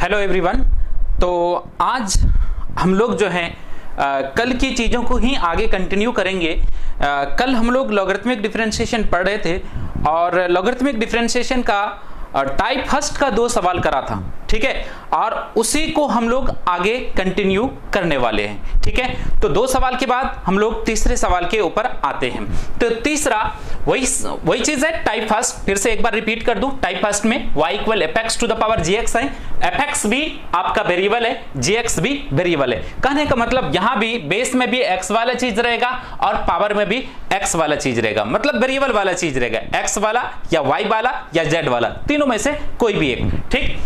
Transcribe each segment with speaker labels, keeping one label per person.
Speaker 1: Hello everyone. तो आज हम लोग जो है कल की चीज़ों को ही आगे कंटिन्यू करेंगे। कल हम लोग लॉगरिथमिक डिफरेंशिएशन पढ़ रहे थे और लॉगरिथमिक डिफरेंशिएशन का टाइप फर्स्ट का 2 सवाल करा था, ठीक है, और उसी को हम लोग आगे कंटिन्यू करने वाले हैं, ठीक है। तो 2 सवाल के बाद हम लोग तीसरे सवाल के ऊपर आते हैं। तो तीसरा वही चीज है, टाइप फर्स्ट। फिर से एक बार रिपीट कर दूं, टाइप फर्स्ट में y equal fx to the power gx है। fx भी आपका वेरिएबल है, gx भी वेरिएबल है। कहने का मतलब यहां भी बेस में भी x वाला चीज रहेगा और पावर में भी x वाला चीज रहेगा, मतलब वेरिएबल वाला चीज रहेगा, x वाला या y वाला या z वाला, तीनों में से कोई भी एक, ठीक।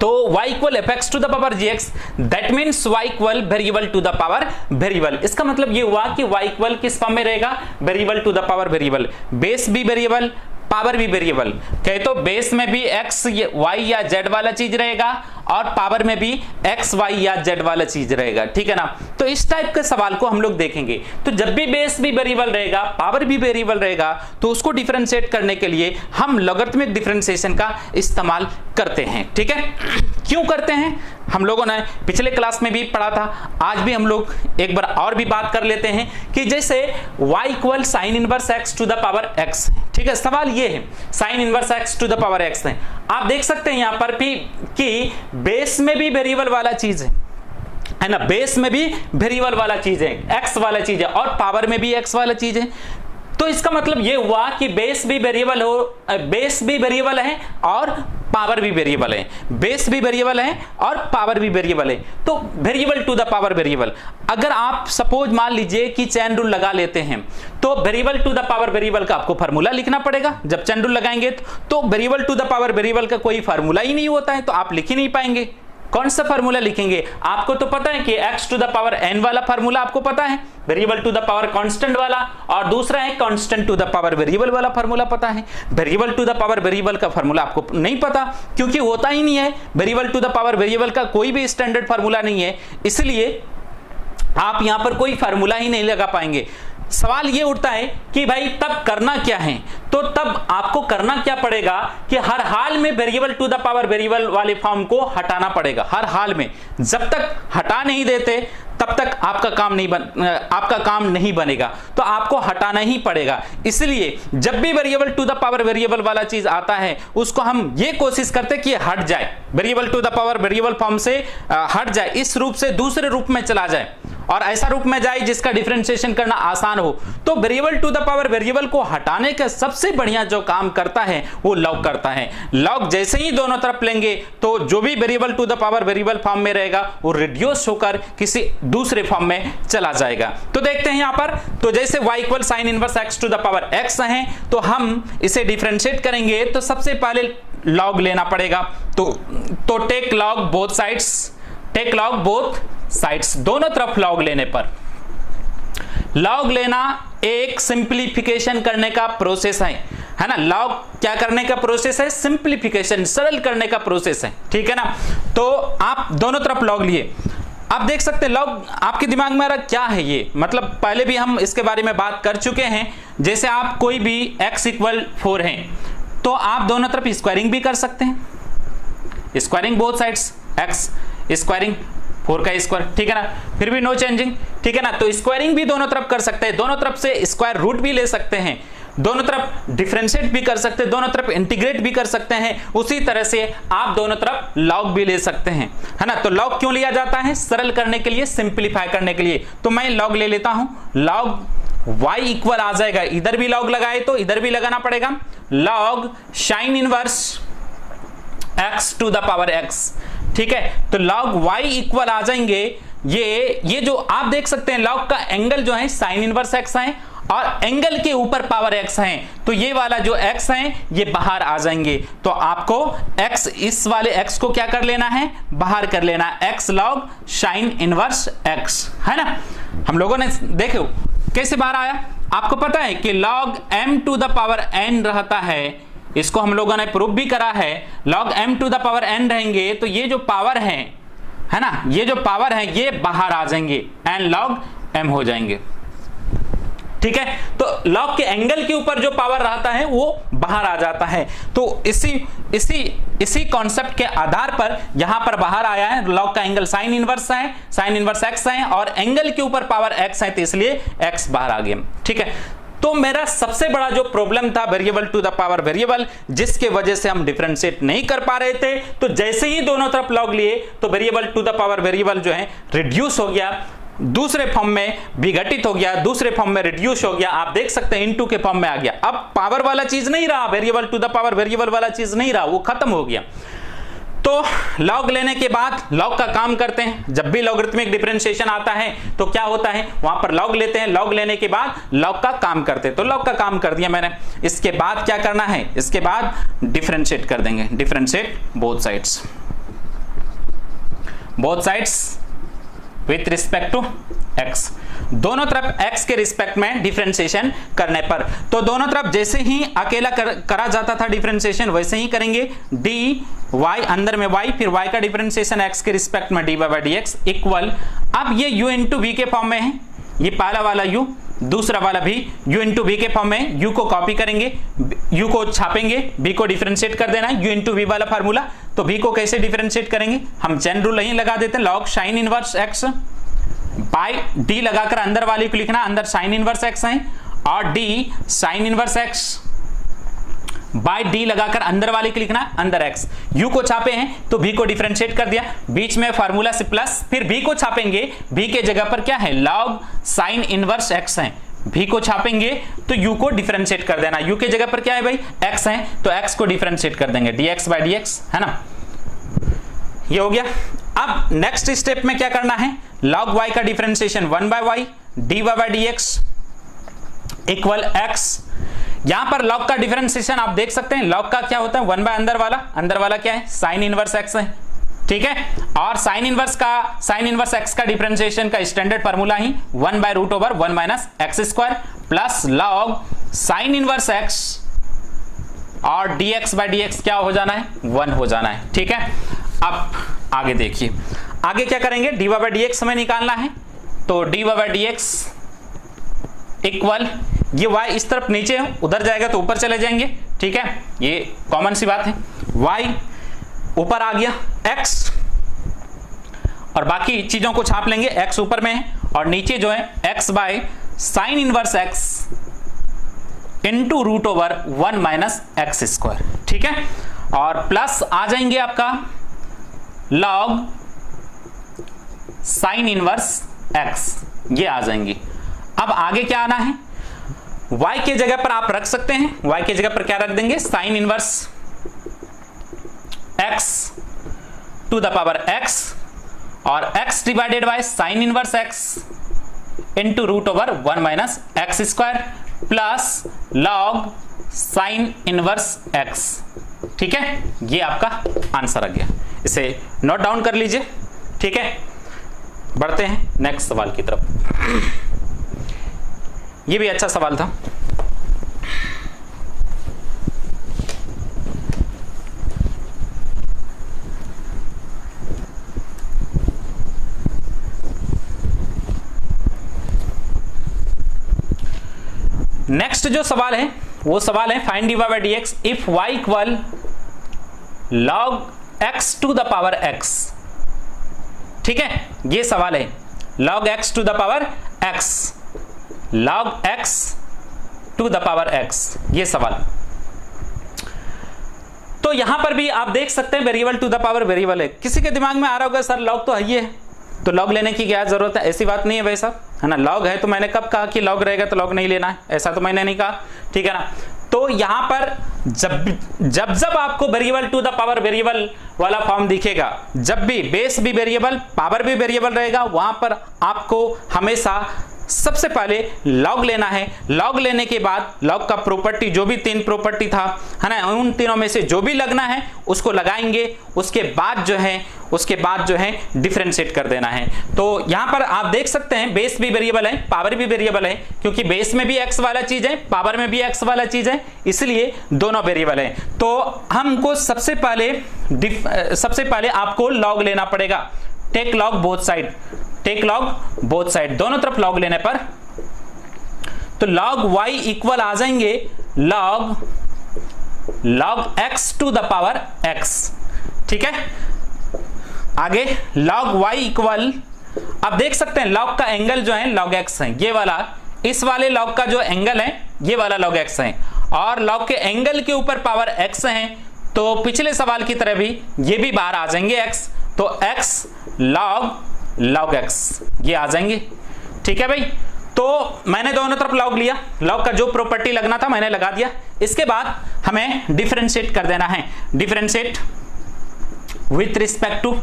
Speaker 1: तो y equal fx to the power gx, that means y equal variable to the power variable. इसका मतलब ये हुआ कि y इक्वल किस फॉर्म में रहेगा, variable to the power variable. Base भी वेरिएबल, पावर भी वेरिएबल। कहे तो बेस में भी x y या z वाला चीज रहेगा और पावर में भी x y या z वाला चीज रहेगा, ठीक है ना। तो इस टाइप के सवाल को हम लोग देखेंगे। तो जब भी बेस भी वेरिएबल रहेगा, पावर भी वेरिएबल रहेगा, तो उसको डिफरेंशिएट करने के लिए हम लॉगरिथमिक डिफरेंशिएशन का इस्तेमाल करते हैं, ठीक है। क्यों करते हैं, हम लोगों ने पिछले क्लास में भी पढ़ा था, आज भी हम लोग एक बार और भी बात कर लेते हैं कि जैसे y equal sine inverse x to the power x, ठीक है। सवाल ये है, sine inverse x to the power x है। आप देख सकते हैं यहां पर भी कि बेस में भी वेरिएबल वाला चीज है ना, बेस में भी वेरिएबल वाला चीज है, x वाला चीज है, और पावर में भी x वाला चीज है। तो इसका मतलब ये हुआ कि बेस भी वेरिएबल है और पावर भी वेरिएबल है, बेस भी वेरिएबल है और पावर भी वेरिएबल है। तो variable to the power variable, अगर आप सपोज मान लीजिए कि चैन रूल लगा लेते हैं, तो variable to the power variable का आपको फार्मूला लिखना पड़ेगा। जब चैन रूल लगाएंगे तो variable to the power variable का कोई फार्मूला ही नहीं होता है, तो आप लिख ही नहीं पाएंगे। कौन सा फार्मूला लिखेंगे, आपको तो पता है कि x to the power n वाला फार्मूला आपको पता है, variable to the power constant वाला, और दूसरा है constant to the power variable वाला फार्मूला पता है। Variable to the power variable का फार्मूला आपको नहीं पता, क्योंकि होता ही नहीं है। Variable to the power variable का कोई भी स्टैंडर्ड फार्मूला नहीं है, इसलिए आप यहां पर कोई फार्मूला ही नहीं लगा पाएंगे। सवाल ये उठता है कि भाई तब करना क्या है, तो तब आपको करना क्या पड़ेगा कि हर हाल में variable to the power variable वाले फॉर्म को हटाना पड़ेगा। हर हाल में, जब तक हटा नहीं देते तब तक आपका काम नहीं बनेगा, तो आपको हटाना ही पड़ेगा। इसलिए जब भी variable to the power variable वाला चीज आता है, उसको हम ये कोशिश करते कि हट जाए, variable to the power variable form से हट जाए, इस रूप से दूसरे रूप में चला जाए, और ऐसा रूप में जाए जिसका डिफरेंशिएशन करना आसान हो। तो variable to the power variable को हटाने का सबसे बढ़िया जो काम करता है वो लॉग करता है। लॉग जैसे ही दोनों तरफ लेंगे तो जो भी variable to the power variable form में रहेगा वो रिड्यूस होकर किसी दूसरे फॉर्म में चला जाएगा। तो देखते हैं यहां पर, तो जैसे y equal sine inverse x to the power x है, तो हम इसे डिफरेंशिएट करेंगे तो सबसे पहले लॉग लेना पड़ेगा। तो take log both sides, take log both sides, दोनों तरफ लॉग लेने पर, लॉग लेना एक सिंप्लीफिकेशन करने का प्रोसेस है ना। लॉग क्या करने का प्रोसेस है, सिंप्लीफिकेशन, सरल करने का प्रोसेस है, ठीक है ना। तो आप दोनों तरफ लॉग लिए। आप देख सकते हैं लॉग, आपके दिमाग में आ रहा क्या है ये, मतलब पहले भी हम इसके बारे में बात कर चुके हैं। जैसे आप कोई भी x इक्वल 4 है, तो आप दोनों तरफ स्क्वायरिंग भी कर सकते हैं, squaring both sides, x squaring 4 का स्क्वायर, ठीक है ना, फिर भी नो चेंजिंग, ठीक है ना। तो स्क्वायरिंग भी दोनों तरफ कर सकते हैं, दोनों तरफ से स्क्वायर रूट भी ले सकते हैं, दोनों तरफ डिफरेंशिएट भी कर सकते हैं, दोनों तरफ इंटीग्रेट भी कर सकते हैं। उसी तरह से आप दोनों तरफ लॉग भी ले सकते हैं, है ना। तो लॉग क्यों लिया जाता है, सरल करने के लिए, सिंप्लीफाई करने के लिए। तो मैं लॉग ले लेता हूं, लॉग y इक्वल आ जाएगा, इधर भी लॉग लगाए तो इधर भी लगाना पड़ेगा, log sine inverse x to the power x, ठीक है। तो लॉग y इक्वल आ जाएंगे, ये जो आप देख सकते हैं लॉग का एंगल जो है साइन इनवर्स x है, और एंगल के ऊपर पावर x है, तो ये वाला जो x है ये बाहर आ जाएंगे। तो आपको x, इस वाले x को क्या कर लेना है, बाहर कर लेना है, x log sine inverse x, है ना। हम लोगों ने देखो कैसे बाहर आया, आपको पता है कि log m to the power n रहता है, इसको हम लोगों ने प्रूफ भी करा है। Log m to the power n रहेंगे तो ये जो पावर है ना, ये जो पावर है ये बाहर आ जाएंगे, n लॉग m हो जाएंगे, ठीक है। तो लॉग के एंगल के ऊपर जो पावर रहता है वो बाहर आ जाता है। तो इसी कॉन्सेप्ट के आधार पर यहां पर बाहर आया है लॉग का एंगल साइन इनवर्स है, साइन इनवर्स x है और एंगल के ऊपर पावर x है, तो इसलिए x बाहर आ गया। ठीक है। तो मेरा सबसे बड़ा जो प्रॉब्लम था variable to the power variable, जिसके वजह से हम डिफरेंशिएट नहीं कर पा रहे थे, तो जैसे ही दोनों तरफ लॉग लिए तो variable to the power variable जो है रिड्यूस हो गया, दूसरे फॉर्म में विघटित हो गया, दूसरे फॉर्म में रिड्यूस हो गया। आप देख सकते हैं इनटू के फॉर्म में आ गया। अब पावर वाला चीज नहीं रहा, variable to the power variable वाला चीज नहीं रहा, वो खत्म हो गया। तो लॉग लेने के बाद लॉग का काम करते हैं। जब भी लॉगरिथमिक डिफरेंशिएशन आता है तो क्या होता है, वहां पर लॉग लेते हैं, लॉग लेने के बाद लॉग का काम करते हैं। तो लॉग का काम कर दिया मैंने। इसके बाद क्या करना है, इसके बाद डिफरेंशिएट कर देंगे, differentiate both sides with respect to x, दोनों तरफ x के रिस्पेक्ट में डिफरेंशिएशन करने पर। तो दोनों तरफ जैसे ही अकेला करा जाता था डिफरेंशिएशन, वैसे ही करेंगे। dy अंदर में y, फिर y का डिफरेंशिएशन x के रिस्पेक्ट में dy/dx इक्वल, अब ये u इंटू v के फॉर्म में है, ये पहला वाला u, दूसरा वाला भी u इंटू v के फॉर्म में। u को कॉपी करेंगे, u को छापेंगे, v को डिफरेंशिएट कर देना है, u इंटू v वाला फार्मूला। तो v को कैसे डिफरेंशिएट करेंगे, हम चेन रूल यहीं लगा देते हैं, log sine inverse x by d लगाकर अंदर वाले को लिखना, अंदर साइन इनवर्स x है, और d sine inverse x by d लगाकर अंदर वाले को लिखना, अंदर x। u को छापे हैं तो v को डिफरेंशिएट कर दिया, बीच में फार्मूला से प्लस, फिर v को छापेंगे, v के जगह पर क्या है, log साइन इनवर्स x है, v को छापेंगे तो u को डिफरेंशिएट कर देना, u के जगह पर क्या है भाई, x है, तो x को डिफरेंशिएट कर देंगे, dx/dx है ना, ये हो गया। अब नेक्स्ट स्टेप में क्या करना है, log y का differentiation 1/y dy/dx equal x। यहां पर log का डिफरेंशिएशन आप देख सकते हैं, log का क्या होता है, 1 बाय अंदर वाला क्या है, साइन इनवर्स x है, ठीक है। और साइन इनवर्स x का डिफरेंशिएशन का स्टैंडर्ड फार्मूला ही 1/√1 - x² plus log sine inverse x और dx/dx क्या हो जाना है, 1 हो जाना है, ठीक है। अब आगे देखिए, आगे क्या करेंगे, dy/dx हमें निकालना है, तो dy/dx इक्वल, ये y इस तरफ नीचे है, उधर जाएगा तो ऊपर चले जाएंगे, ठीक है, ये कॉमन सी बात है। y ऊपर आ गया, x और बाकी चीजों को छाप लेंगे, x ऊपर में है और नीचे जो है x bye sine inverse x into √1 - x², ठीक है। और प्लस आ जाएंगे आपका log साइन इनवर्स x, ये आ जाएंगी। अब आगे क्या आना है, y के जगह पर आप रख सकते हैं, y के जगह पर क्या रख देंगे, sine inverse x to the power x और x divided by sine inverse x into √1 - x² plus log sine inverse x, ठीक है। ये आपका आंसर आ गया, इसे नोट डाउन कर लीजिए, ठीक है। बढ़ते हैं नेक्स्ट सवाल की तरफ। ये भी अच्छा सवाल था। नेक्स्ट जो सवाल है वो सवाल है find dy/dx if y equal log x to the power x, ठीक है, ये सवाल है, log x to the power x, log x to the power x, ये सवाल। तो यहां पर भी आप देख सकते हैं variable to the power variable है। किसी के दिमाग में आ रहा होगा सर log तो है ही है, तो log लेने की क्या जरूरत है, ऐसी बात नहीं है भाई साहब, है ना। log है तो मैंने कब कहा कि log रहेगा तो log नहीं लेना है, ऐसा तो मैंने नहीं कहा, ठीक है ना। तो यहां पर जब आपको variable to the power variable वाला फॉर्म दिखेगा, जब भी बेस भी वेरिएबल पावर भी वेरिएबल रहेगा, वहां पर आपको हमेशा सबसे पहले लॉग लेना है। लॉग लेने के बाद लॉग का प्रॉपर्टी, जो भी 3 प्रॉपर्टी था, है ना, उन तीनों में से जो भी लगना है उसको लगाएंगे, उसके बाद जो है डिफरेंशिएट कर देना है। तो यहां पर आप देख सकते हैं बेस भी वेरिएबल है, पावर भी वेरिएबल है, क्योंकि बेस में भी x वाला चीज है, पावर में भी x वाला चीज है, इसलिए दोनों वेरिएबल है। तो हमको सबसे पहले आपको लॉग लेना पड़ेगा। टेक लॉग बोथ साइड, दोनों तरफ लॉग लेने पर तो log y इक्वल आ जाएंगे log x to the power x। ठीक है, आगे log y इक्वल, अब देख सकते हैं log का एंगल जो है log x है, ये वाला, इस वाले log का जो एंगल है ये वाला log x है, और log के एंगल के ऊपर पावर x है, तो पिछले सवाल की तरह भी ये भी बाहर आ जाएंगे x, तो x log x ये आ जाएंगे। ठीक है भाई, तो मैंने दोनों तरफ log लिया, log का जो प्रॉपर्टी लगना था मैंने लगा दिया। इसके बाद हमें डिफरेंशिएट कर देना है, differentiate with respect to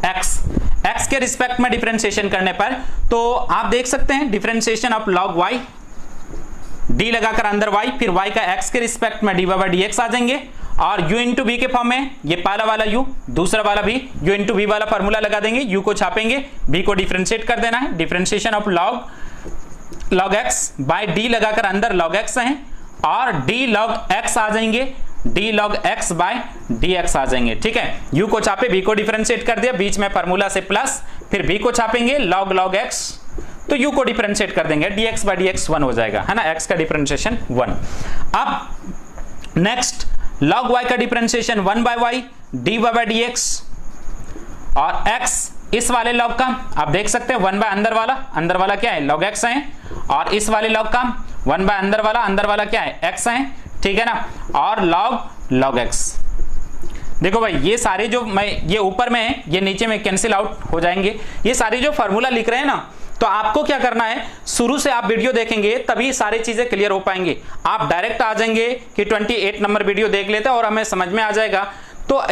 Speaker 1: x के रिस्पेक्ट में डिफरेंशिएशन करने पर तो आप देख सकते हैं differentiation of log y, d लगाकर अंदर y, फिर y का x के रिस्पेक्ट में dy/dx आ जाएंगे, और u इंटू बी के फॉर्म में, ये पहला वाला u, दूसरा वाला भी u इंटू बी वाला फॉर्मूला लगा देंगे, u को छापेंगे, b को डिफरेंशिएट कर देना है, differentiation of log x by d लगाकर अंदर log x है, और d log x आ जाएंगे, d log x by dx आ जाएंगे। ठीक है, u को छापे, b को डिफरेंशिएट कर दिया, बीच में फार्मूला से प्लस, फिर b को छापेंगे log x, तो u को डिफरेंशिएट कर देंगे, dx बाय dx 1 हो जाएगा, है ना, x का डिफरेंशिएशन 1। अब नेक्स्ट log y का differentiation 1 by y dy by dx, और x इस वाले log का आप देख सकते हैं 1 बाय अंदर वाला क्या है log x है, और इस वाले log का 1 बाय अंदर वाला क्या है x है। ठीक है ना, और log x, देखो भाई ये सारे जो मैं ये ऊपर में है ये नीचे में कैंसिल आउट हो जाएंगे, ये सारे जो फार्मूला लिख रहे हैं ना, तो आपको क्या करना है, शुरू से आप वीडियो देखेंगे तभी सारी चीजें क्लियर हो पाएंगे। आप डायरेक्ट आ जाएंगे कि 28 नंबर वीडियो देख लेते हैं और हमें समझ में आ जाएगा, तो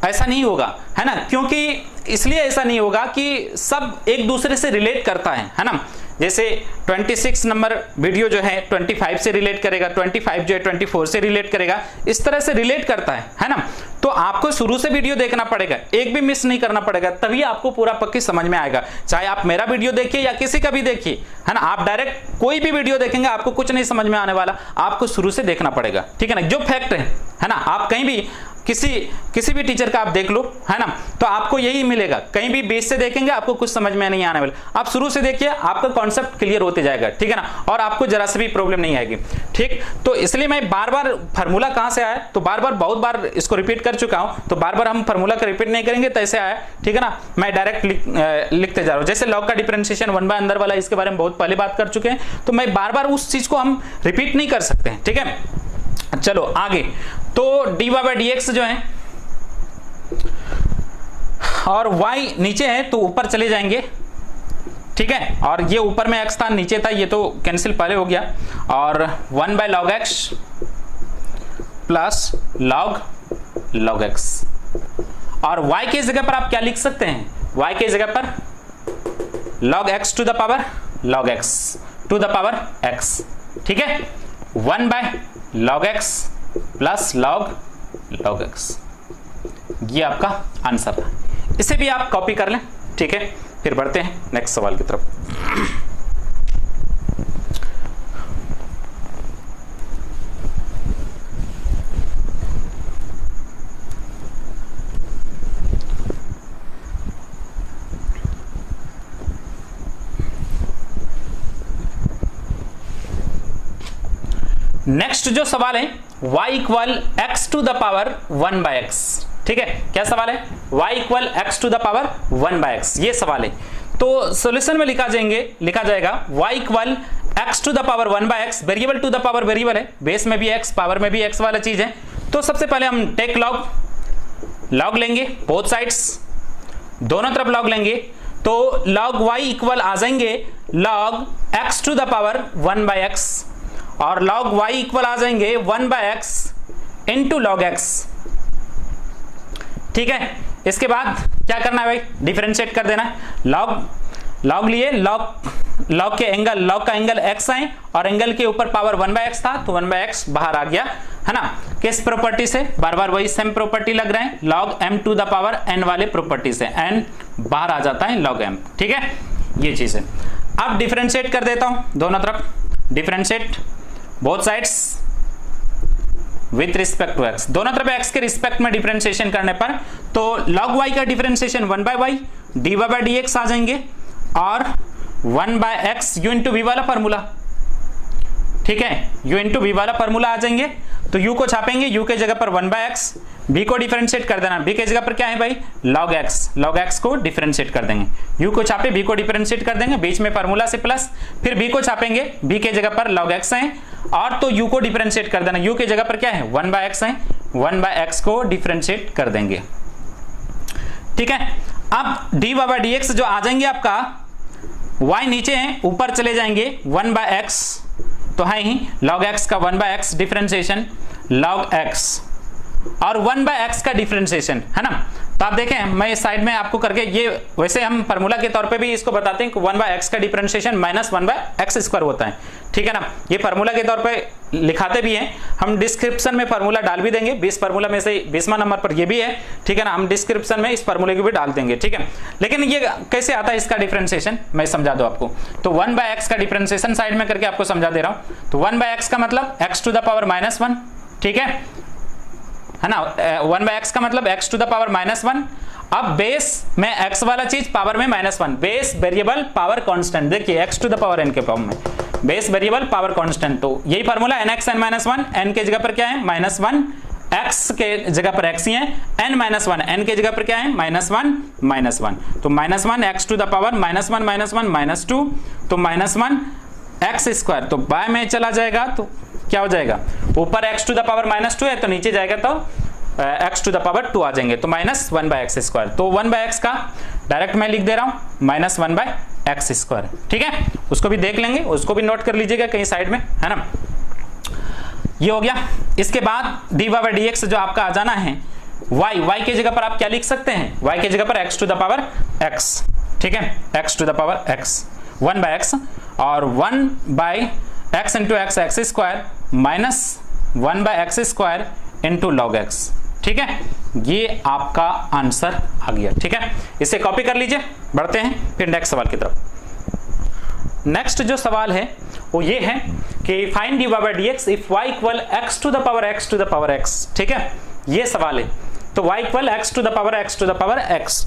Speaker 1: ऐसा नहीं होगा, है ना, क्योंकि इसलिए ऐसा नहीं होगा कि सब एक दूसरे से रिलेट करता है ना, जैसे 26 नंबर वीडियो जो है 25 से रिलेट करेगा, 25 जो है 24 से रिलेट करेगा, इस तरह से रिलेट करता है ना, तो आपको शुरू से वीडियो देखना पड़ेगा, एक भी मिस नहीं करना पड़ेगा, तभी आपको पूरा पक्की समझ में आएगा। चाहे आप मेरा वीडियो देखिए या किसी का भी देखिए, है ना, आप डायरेक्ट कोई भी वीडियो देखेंगे आपको कुछ नहीं समझ में आने वाला, आपको शुरू से देखना पड़ेगा। ठीक है ना, जो फैक्ट है ना, आप कहीं भी किसी भी टीचर का आप देख लो, है ना, तो आपको यही मिलेगा, कहीं भी बेस से देखेंगे आपको कुछ समझ में नहीं आने वाला, आप शुरू से देखिए, आपका कॉन्सेप्ट क्लियर होते जाएगा। ठीक है ना, और आपको जरा से भी प्रॉब्लम नहीं आएगी। ठीक, तो इसलिए मैं बार बार फार्मूला कहां से आया, तो बहुत बार इसको रिपीट कर चुका हूं, तो बार बार हम फार्मूला का रिपीट नहीं करेंगे, तो ऐसे आया। ठीक है ना, मैं डायरेक्ट लिखते जा रहा हूं, जैसे log का डिफरेंशिएशन 1 बाय अंदर वाला, इसके बारे में बहुत पहले बात कर चुके हैं, तो मैं बार बार उस चीज को हम रिपीट नहीं कर सकते। ठीक है, चलो आगे, तो dy बाय dx जो है, और y नीचे है तो ऊपर चले जाएंगे। ठीक है, और ये ऊपर में x था, नीचे था, ये तो कैंसिल पहले हो गया, और 1 by log x plus log x, और y के जगह पर आप क्या लिख सकते हैं, y के जगह पर log x to the power log x to the power x। ठीक है, 1 by log x plus log x, ये आपका आंसर था। इसे भी आप कॉपी कर लें। ठीक है, फिर बढ़ते हैं नेक्स्ट सवाल की तरफ। नेक्स्ट जो सवाल है, y equal x to the power 1 by x। ठीक है, क्या सवाल है, y equal x to the power 1 by x, ये सवाल है। तो सॉल्यूशन में लिखा जाएगा y equal x to the power 1 by x, variable to the power variable है, बेस में भी x, पावर में भी x वाला चीज है। तो सबसे पहले हम टेक log लेंगे, बोथ साइड्स, दोनों तरफ log लेंगे, तो log y इक्वल आ जाएंगे log x to the power 1 by x, और log y इक्वल आ जाएंगे 1 by x into log x। ठीक है, इसके बाद क्या करना है भाई, डिफरेंशिएट कर देना है। log लिए, log का एंगल x है, और एंगल के ऊपर पावर 1 बाय x था, तो 1 बाय x बाहर आ गया, है ना, किस प्रॉपर्टी से, बार बार वही सेम प्रॉपर्टी लग रहे हैं, log m to the power n वाले प्रॉपर्टी से, n बाहर आ जाता है log m। ठीक है, ये चीज है। अब डिफरेंशिएट कर देता हूं दोनों तरफ, differentiate both sides with respect to x, दोनों तरफ x के रिस्पेक्ट में डिफरेंशिएशन करने पर, तो log y का differentiation 1 by y dy by dx आ जाएंगे, और 1 by x u into v वाला फॉर्मूला, ठीक है, u इंटू वी वाला फॉर्मूला आ जाएंगे, तो u को छापेंगे, u के जगह पर 1/x, b को डिफरेंशिएट कर देना, b के जगह पर क्या है भाई log x को डिफरेंशिएट कर देंगे, u को छापे b को डिफरेंशिएट कर देंगे, बीच में फॉर्मूला से प्लस, फिर b को छापेंगे, b के जगह पर log x है, और तो u को डिफरेंशिएट कर देना, u के जगह पर क्या है 1/x है, 1/x को डिफरेंशिएट कर देंगे। ठीक है, अब dy/dx जो आ जाएंगे आपका, y नीचे है ऊपर चले जाएंगे 1/x, तो है ही log x का 1/x डिफरेंशिएशन log x और 1/x का डिफरेंशिएशन है ना। तो आप देखें मैं इस साइड में आपको करके, ये वैसे हम फार्मूला के तौर पे भी इसको बताते हैं कि 1/x का डिफरेंशिएशन माइनस 1/x² होता है, ठीक है ना। ये फार्मूला के तौर पे लिखाते भी हैं, हम डिस्क्रिप्शन में फार्मूला डाल भी देंगे, 20 फार्मूला में से 20वां नंबर पर ये भी है, ठीक है ना। हम डिस्क्रिप्शन में इस फार्मूले को भी डाल देंगे, ठीक है। लेकिन ये कैसे आता है इसका डिफरेंशिएशन, मैं समझा दूं आपको। तो 1/x का डिफरेंशिएशन साइड में करके आपको समझा दे रहा हूं। तो 1/x का मतलब x⁻⁻1, ठीक है ना। 1/x का मतलब x⁻⁻1। अब बेस में x वाला चीज, पावर में -1, बेस वेरिएबल पावर कांस्टेंट, देखिए x⁻n के फॉर्म में बेस वेरिएबल पावर कांस्टेंट। तो यही फार्मूला nx n-1, n के जगह पर क्या है -1, x के जगह पर x ही है, n-1, n के जगह पर क्या है -1, तो -1 x⁻⁻1 -2, तो -1 x², तो बाय में चला जाएगा तो क्या हो जाएगा, ऊपर x⁻2 है तो नीचे जाएगा तो x⁻2 आ जाएंगे, तो -1/x²। तो 1/x का डायरेक्ट मैं लिख दे रहा हूं -1/x², ठीक है। उसको भी देख लेंगे, उसको भी नोट कर लीजिएगा कहीं साइड में, है ना। ये हो गया। इसके बाद dy/dx जो आपका आ जाना है, y के जगह पर आप क्या लिख सकते हैं, y के जगह पर x⁻x, ठीक है, x⁻x 1/x और 1/x into x² minus 1/x² into log x, ठीक है। ये आपका आंसर आ गया, ठीक है। इसे कॉपी कर लीजिए, बढ़ते हैं फिर नेक्स्ट सवाल की तरफ। नेक्स्ट जो सवाल है वो ये है कि find dy/dx if y equal x⁻x, ठीक है, ये सवाल है। तो y इक्वल x⁻x।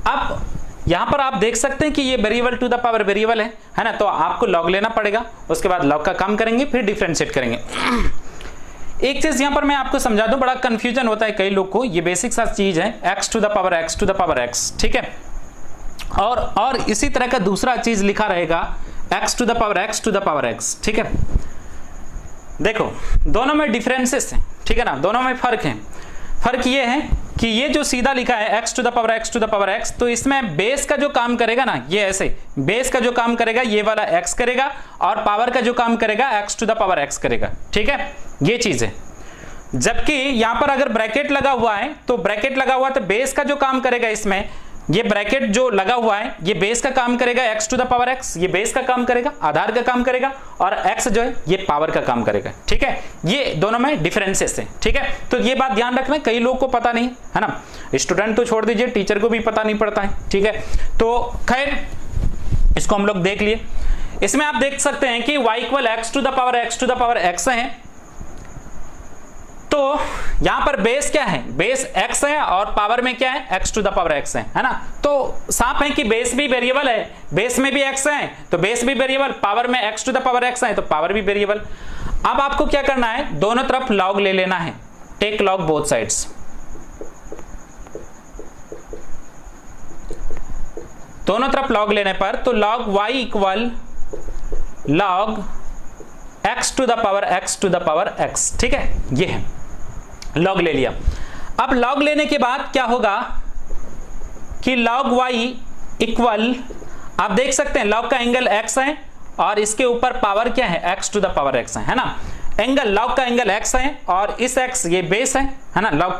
Speaker 1: अब यहां पर आप देख सकते हैं कि ये variable to the power variable है ना। तो आपको log लेना पड़ेगा, उसके बाद log का काम करेंगे, फिर डिफरेंशिएट करेंगे। एक चीज यहां पर मैं आपको समझा दूं, बड़ा कंफ्यूजन होता है कई लोग को, ये बेसिक सा चीज है x⁻x, ठीक है। और इसी तरह का दूसरा चीज लिखा रहेगा x⁻x, ठीक है। देखो दोनों में डिफरेंसेस है, ठीक है ना, दोनों में फर्क है। फर्क ये है कि ये जो सीधा लिखा है x⁻x, तो इसमें बेस का जो काम करेगा ना, ये ऐसे बेस का जो काम करेगा ये वाला x करेगा, और पावर का जो काम करेगा x⁻x करेगा, ठीक है, ये चीज है। जबकि यहां पर अगर ब्रैकेट लगा हुआ है, तो ब्रैकेट लगा हुआ तो बेस का जो काम करेगा, इसमें ये ब्रैकेट जो लगा हुआ है ये बेस का काम करेगा, x⁻x ये बेस का काम करेगा, आधार का काम करेगा, और x जो है ये पावर का काम करेगा, ठीक है। ये दोनों में डिफरेंसेस है, ठीक है। तो ये बात ध्यान रखना, कई लोग को पता नहीं है ना, स्टूडेंट तो छोड़ दीजिए, टीचर को भी पता नहीं पड़ता है, ठीक है। तो खैर इसको हम लोग देख लिए। इसमें आप देख सकते हैं कि y इक्वल x⁻x है, तो यहां पर बेस क्या है, बेस x है, और पावर में क्या है x⁻x है ना। तो साफ है कि बेस भी वेरिएबल है, बेस में भी x है तो बेस भी वेरिएबल, पावर में x⁻x है तो पावर भी वेरिएबल। अब आपको क्या करना है, दोनों तरफ log ले लेना है, टेक log बोथ साइड्स। दोनों तरफ log लेने पर तो log y equal log x⁻x, ठीक है, ये है log ले लिया। अब log लेने के बाद क्या होगा कि log y इक्वल, आप देख सकते हैं log का एंगल x है और इसके ऊपर पावर क्या है x⁻x है ना। एंगल log का एंगल x है और इस x ये बेस है ना, log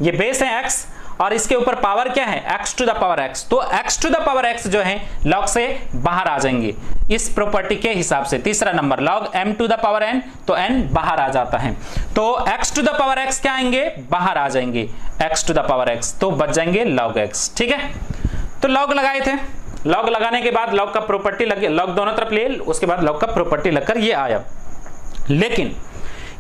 Speaker 1: ये बेस है x और इसके ऊपर पावर क्या है x⁻x। तो x⁻x जो है log से बाहर आ जाएंगे इस प्रॉपर्टी के हिसाब से। तीसरा नंबर log m⁻n, तो n बाहर आ जाता है, तो x⁻x क्या आएंगे, बाहर आ जाएंगे x⁻x, तो बच जाएंगे log x, ठीक है। तो log लगाए थे, log लगाने के बाद log का प्रॉपर्टी लगे, log दोनों तरफ ले, उसके बाद log का प्रॉपर्टी लगकर ये आया। लेकिन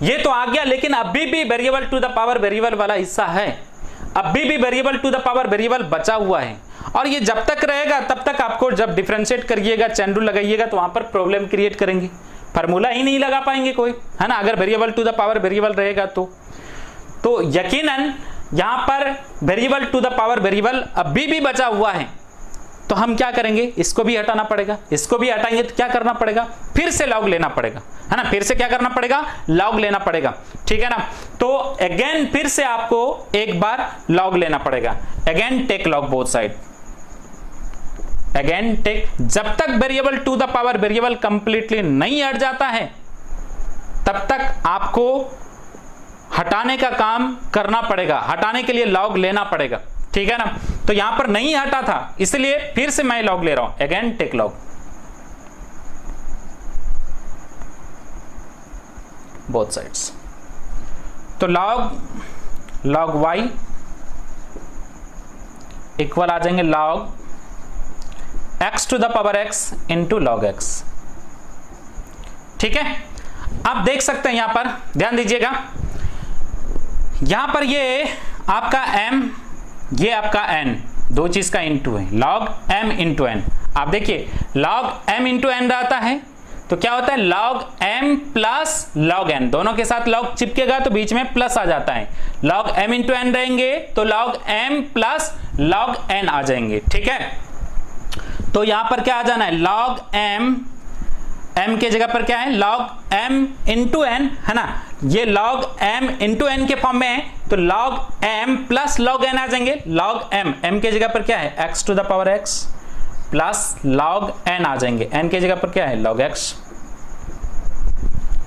Speaker 1: ये तो आ गया, लेकिन अभी भी variable to the power variable वाला हिस्सा है, अभी भी variable to the power variable बचा हुआ है, और ये जब तक रहेगा तब तक आपको जब डिफरेंशिएट करिएगा, चैन रूल लगाइएगा तो वहां पर प्रॉब्लम क्रिएट करेंगे। फार्मूला ही नहीं लगा पाएंगे कोई, है ना, अगर variable to the power variable रहेगा तो यकीनन यहां पर variable to the power variable अभी भी बचा हुआ है, तो हम क्या करेंगे, इसको भी हटाना पड़ेगा, इसको भी हटाएंगे तो क्या करना पड़ेगा, फिर से लॉग लेना पड़ेगा, है ना, फिर से क्या करना पड़ेगा, लॉग लेना पड़ेगा, ठीक है ना। तो अगेन फिर से आपको एक बार लॉग लेना पड़ेगा, again take log both side, again take, जब तक variable to the power variable completely नहीं हट जाता है तब तक आपको हटाने का काम करना पड़ेगा, हटाने के लिए लॉग लेना पड़ेगा, ठीक है ना। तो यहां पर नहीं हटा था इसलिए फिर से मैं लॉग ले रहा हूं, again take log, both sides. तो लॉग y इक्वल आ जाएंगे log x to the power x into log x, ठीक है। आप देख सकते हैं यहां पर ध्यान दीजिएगा, यहां पर ये आपका m, ये आपका n, दो चीज का इनटू है, log m इंटू n। आप देखिए log m इंटू n रहता है तो क्या होता है, log m plus log n, दोनों के साथ log चिपकेगा तो बीच में प्लस आ जाता है, log m इंटू n रहेंगे तो log m plus log n आ जाएंगे, ठीक है। तो यहां पर क्या आ जाना है, log m के जगह पर क्या है, log m इंटू n, है ना, ये log m इंटू n के फॉर्म में है तो log m plus log n आ जाएंगे, log m के जगह पर क्या है, x to the power x plus log n आ जाएंगे, n के जगह पर क्या है, log x,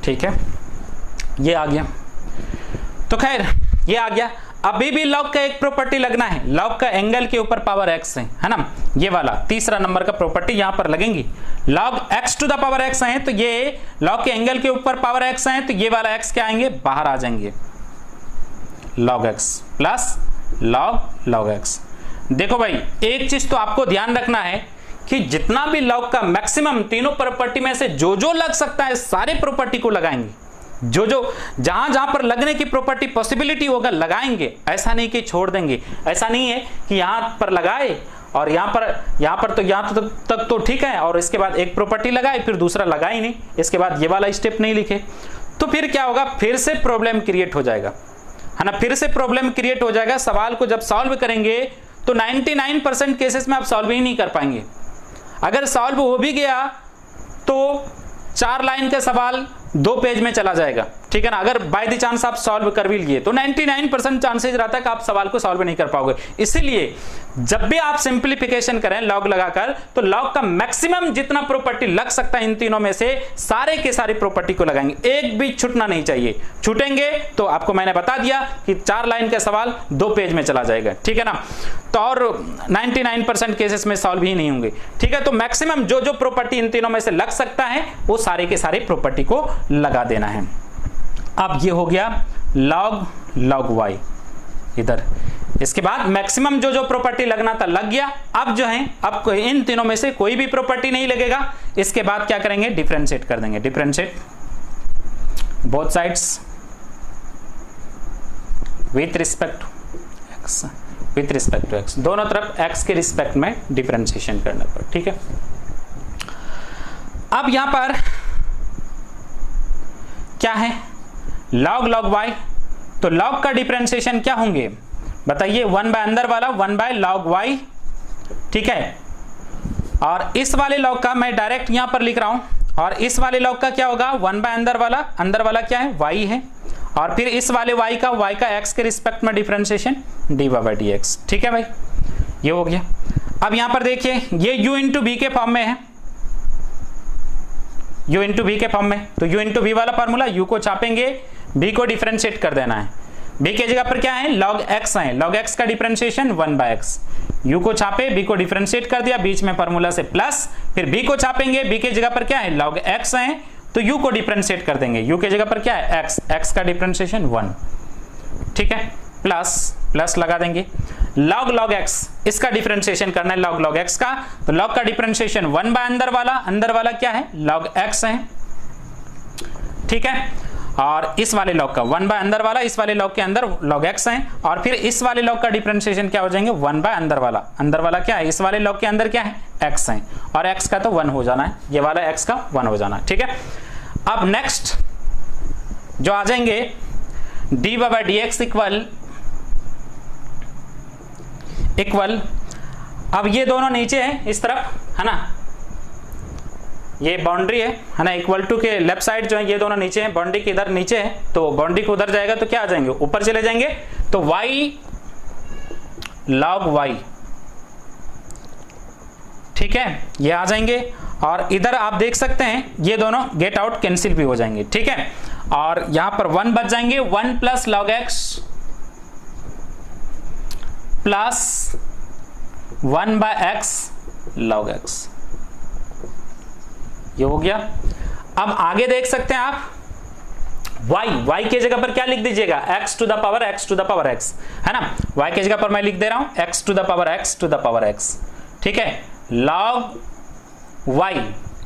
Speaker 1: ठीक है, ये आ गया। तो खैर ये आ गया, अभी भी log का एक प्रॉपर्टी लगना है, log का एंगल के ऊपर पावर x है ना, ये वाला तीसरा नंबर का प्रॉपर्टी यहां पर लगेंगी, log x to the power x है तो ये log के एंगल के ऊपर पावर x है तो ये वाला x क्या आएंगे, बाहर आ जाएंगे, log x plus log x। देखो भाई एक चीज तो आपको ध्यान रखना है कि जितना भी log का मैक्सिमम तीनों प्रॉपर्टी में से जो लग सकता है सारे प्रॉपर्टी को लगाएंगे, जो जहां पर लगने की प्रॉपर्टी पॉसिबिलिटी होगा लगाएंगे, ऐसा नहीं कि छोड़ देंगे, ऐसा नहीं है कि यहां पर लगाए और यहां पर तो यहां तक तो ठीक है और इसके बाद एक प्रॉपर्टी लगाए फिर दूसरा लगा ही नहीं, इसके बाद ये वाला स्टेप नहीं लिखे, तो फिर क्या होगा, फिर से प्रॉब्लम क्रिएट हो जाएगा, है ना, फिर से प्रॉब्लम क्रिएट हो जाएगा। सवाल को जब सॉल्व करेंगे तो 99% केसेस में आप सॉल्व ही नहीं कर पाएंगे, अगर सॉल्व हो भी गया तो 4 लाइन का सवाल 2 पेज में चला जाएगा, ठीक है ना। अगर बाय द चांस आप सॉल्व कर भी लिए तो 99% चांसेस रहता है कि आप सवाल को सॉल्व नहीं कर पाओगे। इसीलिए जब भी आप सिंप्लीफिकेशन करें लॉग लगाकर तो लॉग का मैक्सिमम जितना प्रॉपर्टी लग सकता है इन तीनों में से सारे के सारी प्रॉपर्टी को लगाएंगे, एक भी छूटना नहीं चाहिए, छूटेंगे तो आपको मैंने बता दिया कि 4 लाइन का सवाल 2 पेज में चला जाएगा, ठीक है ना। तो और 99% केसेस में सॉल्व ही नहीं होंगे, ठीक है। तो मैक्सिमम जो प्रॉपर्टी इन तीनों में से लग सकता है वो सारे के सारे प्रॉपर्टी को लगा देना है। अब ये हो गया log y इधर, इसके बाद मैक्सिमम जो प्रॉपर्टी लगना था लग गया। अब जो है अब इन तीनों में से कोई भी प्रॉपर्टी नहीं लगेगा, इसके बाद क्या करेंगे, डिफरेंशिएट कर देंगे, differentiate both sides with respect to x, दोनों तरफ x के रिस्पेक्ट में डिफरेंशिएशन करने पर, ठीक है। अब यहां पर क्या है, log y, तो log का डिफरेंशिएशन क्या होंगे बताइए, 1 बाय अंदर वाला 1 बाय log y, ठीक है। और इस वाले log का मैं डायरेक्ट यहां पर लिख रहा हूं, और इस वाले log का क्या होगा, 1 बाय अंदर वाला क्या है, y है, और फिर इस वाले y का x के रिस्पेक्ट में डिफरेंशिएशन dy बाय dx, ठीक है भाई, ये हो गया। अब यहां पर देखिए ये u इंटू v के फॉर्म में है, u इंटू v के फॉर्म में, तो u इंटू v वाला फॉर्मूला, u को छापेंगे, v को डिफरेंशिएट कर देना है, v के जगह पर क्या है, log x है, log x का डिफरेंशिएशन 1 बाय x, u को छापे, v को डिफरेंशिएट कर दिया, बीच में फॉर्मूला से प्लस, फिर v को छापेंगे, v के जगह पर क्या है, log x है, तो u को डिफरेंशिएट कर देंगे, u के जगह पर क्या है, x का डिफरेंशिएशन 1, ठीक है, प्लस लगा देंगे, log x, इसका डिफरेंशिएशन करना है log x का, तो log का डिफरेंशिएशन 1 बाय अंदर वाला क्या है, log x है, ठीक है। और इस वाले log का 1 बाय अंदर वाला, इस वाले log के अंदर log x है, और फिर इस वाले log का डिफरेंशिएशन क्या हो जाएंगे, 1 बाय अंदर वाला क्या है, इस वाले log के अंदर क्या है, x है, और x का तो 1 हो जाना है, ये वाला x का 1 हो जाना है, ठीक है। अब नेक्स्ट जो आ जाएंगे dy बाय dx इक्वल, अब ये दोनों नीचे हैं इस तरफ, है ना, ये बाउंड्री है ना, इक्वल टू के लेफ्ट साइड जो है ये दोनों नीचे हैं, बाउंड्री के इधर नीचे है, तो बाउंड्री को उधर जाएगा तो क्या आ जाएंगे, ऊपर चले जाएंगे, तो y log y, ठीक है, ये आ जाएंगे। और इधर आप देख सकते हैं ये दोनों गेट आउट कैंसिल भी हो जाएंगे, ठीक है, और यहां पर 1 बच जाएंगे, 1 plus log x plus 1 by x log x, ये हो गया। अब आगे देख सकते हैं आप y के जगह पर क्या लिख दीजिएगा, x to the power x, है ना, y के जगह पर मैं लिख दे रहा हूं x to the power x, ठीक है, log y,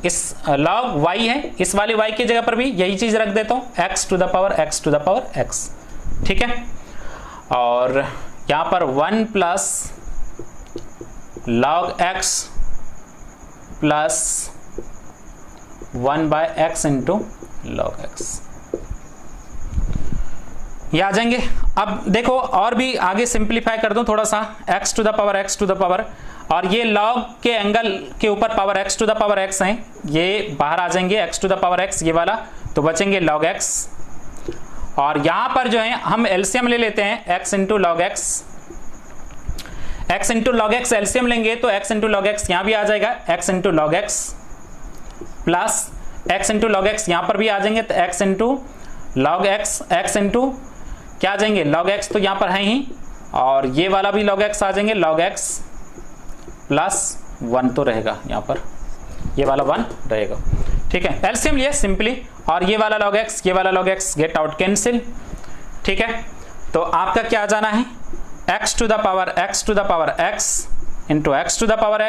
Speaker 1: इस log y है, इस वाले y की जगह पर भी यही चीज रख देता हूं x to the power x, ठीक है, और यहां पर 1 plus log x plus 1 by x into log x, ये आ जाएंगे। अब देखो और भी आगे सिंप्लीफाई कर दूं थोड़ा सा, x टू द पावर, और ये log के एंगल के ऊपर power x to the power x है, ये बाहर आ जाएंगे x to the power x, ये वाला, तो बचेंगे log x, और यहां पर जो है हम एलसीएम ले लेते हैं x into log x LCM लेंगे तो x इंटू log x यहां भी आ जाएगा, x into log x plus x into log x यहां पर भी आ जाएंगे, तो x into log x into क्या आ जाएंगे log x, तो यहां पर है ही, और ये वाला भी log x आ जाएंगे, log x प्लस 1 तो रहेगा यहां पर, ये वाला 1 रहेगा, ठीक है, एलसीएम लिए सिंपली, और ये वाला log x get out cancel, ठीक है, तो आपका क्या आ जाना है x to the power x into x to the power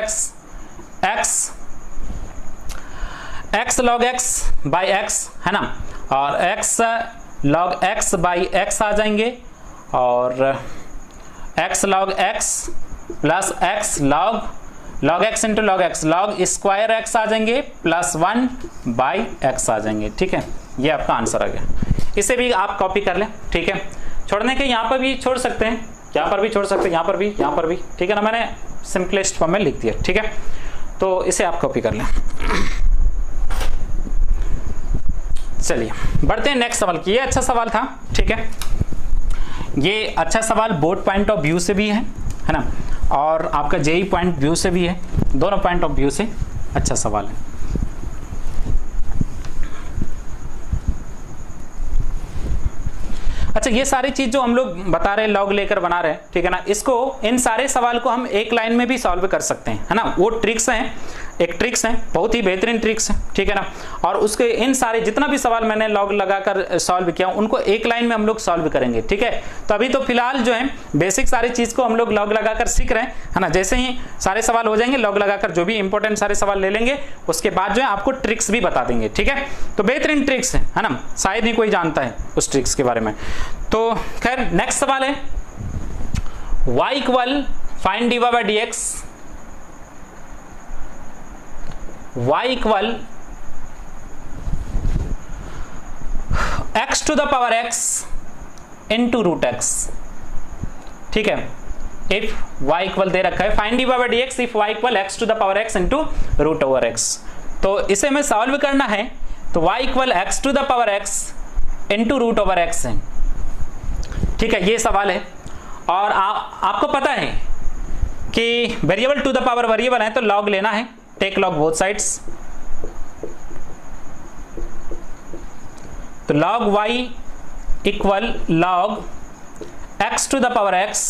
Speaker 1: x log x by x, है ना, और x log x by x आ जाएंगे, और x log x plus x log x into log x log square x आ जाएंगे, plus 1 by x आ जाएंगे, ठीक है, ये आपका आंसर आ गया। इसे भी आप कॉपी कर लें, ठीक है, छोड़ने के यहाँ पर भी छोड़ सकते हैं, यहाँ पर भी छोड़ सकते हैं, यहाँ पर भी, ठीक है ना, मैंने सिंपलेस्ट फॉर्म में लिख दिया, ठीक है, तो इसे आप कॉपी कर लें। चलिए बढ़ते हैं नेक्स्ट सवाल की, ये अच्छा सवाल था, ठीक है, ये अच्छा सवाल बोर्ड पॉइंट ऑफ व्यू से भी है ना, और आपका जेई पॉइंट व्यू से भी है, दोनों पॉइंट ऑफ व्यू से अच्छा सवाल है। अच्छा, ये सारी चीज जो हम लोग बता रहे हैं, लॉग लेकर बना रहे हैं, ठीक है ना, इसको इन सारे सवाल को हम एक लाइन में भी सॉल्व कर सकते हैं, है ना, वो ट्रिक्स हैं, एक ट्रिक्स है, बहुत ही बेहतरीन ट्रिक्स है, ठीक है ना, और उसके इन सारे जितना भी सवाल मैंने लॉग लगाकर सॉल्व किया उनको एक लाइन में हम लोग सॉल्व करेंगे, ठीक है। तो अभी तो फिलहाल जो है बेसिक सारी चीज को हम लोग लॉग लगाकर सीख रहे हैं, है ना, जैसे ही सारे सवाल हो जाएंगे लॉग लगाकर जो भी इंपॉर्टेंट सारे सवाल ले लेंगे, उसके बाद जो है आपको ट्रिक्स भी बता देंगे, ठीक है। तो बेहतरीन ट्रिक्स है ना, शायद ही कोई जानता है उस ट्रिक्स के बारे में। तो खैर नेक्स्ट सवाल है y equal find dy by dx, y equal x to the power x into root x, ठीक है, इफ y इक्वल दे रखा है find dy by dx if y equal x to the power x into root over x, तो इसे हमें सॉल्व करना है, तो y equal x to the power x into root over x है, ठीक है, ये सवाल है। और आपको पता है कि variable to the power variable है तो लॉग लेना है, टेक लॉग बोथ साइड्स, तो log y equal log x to the power x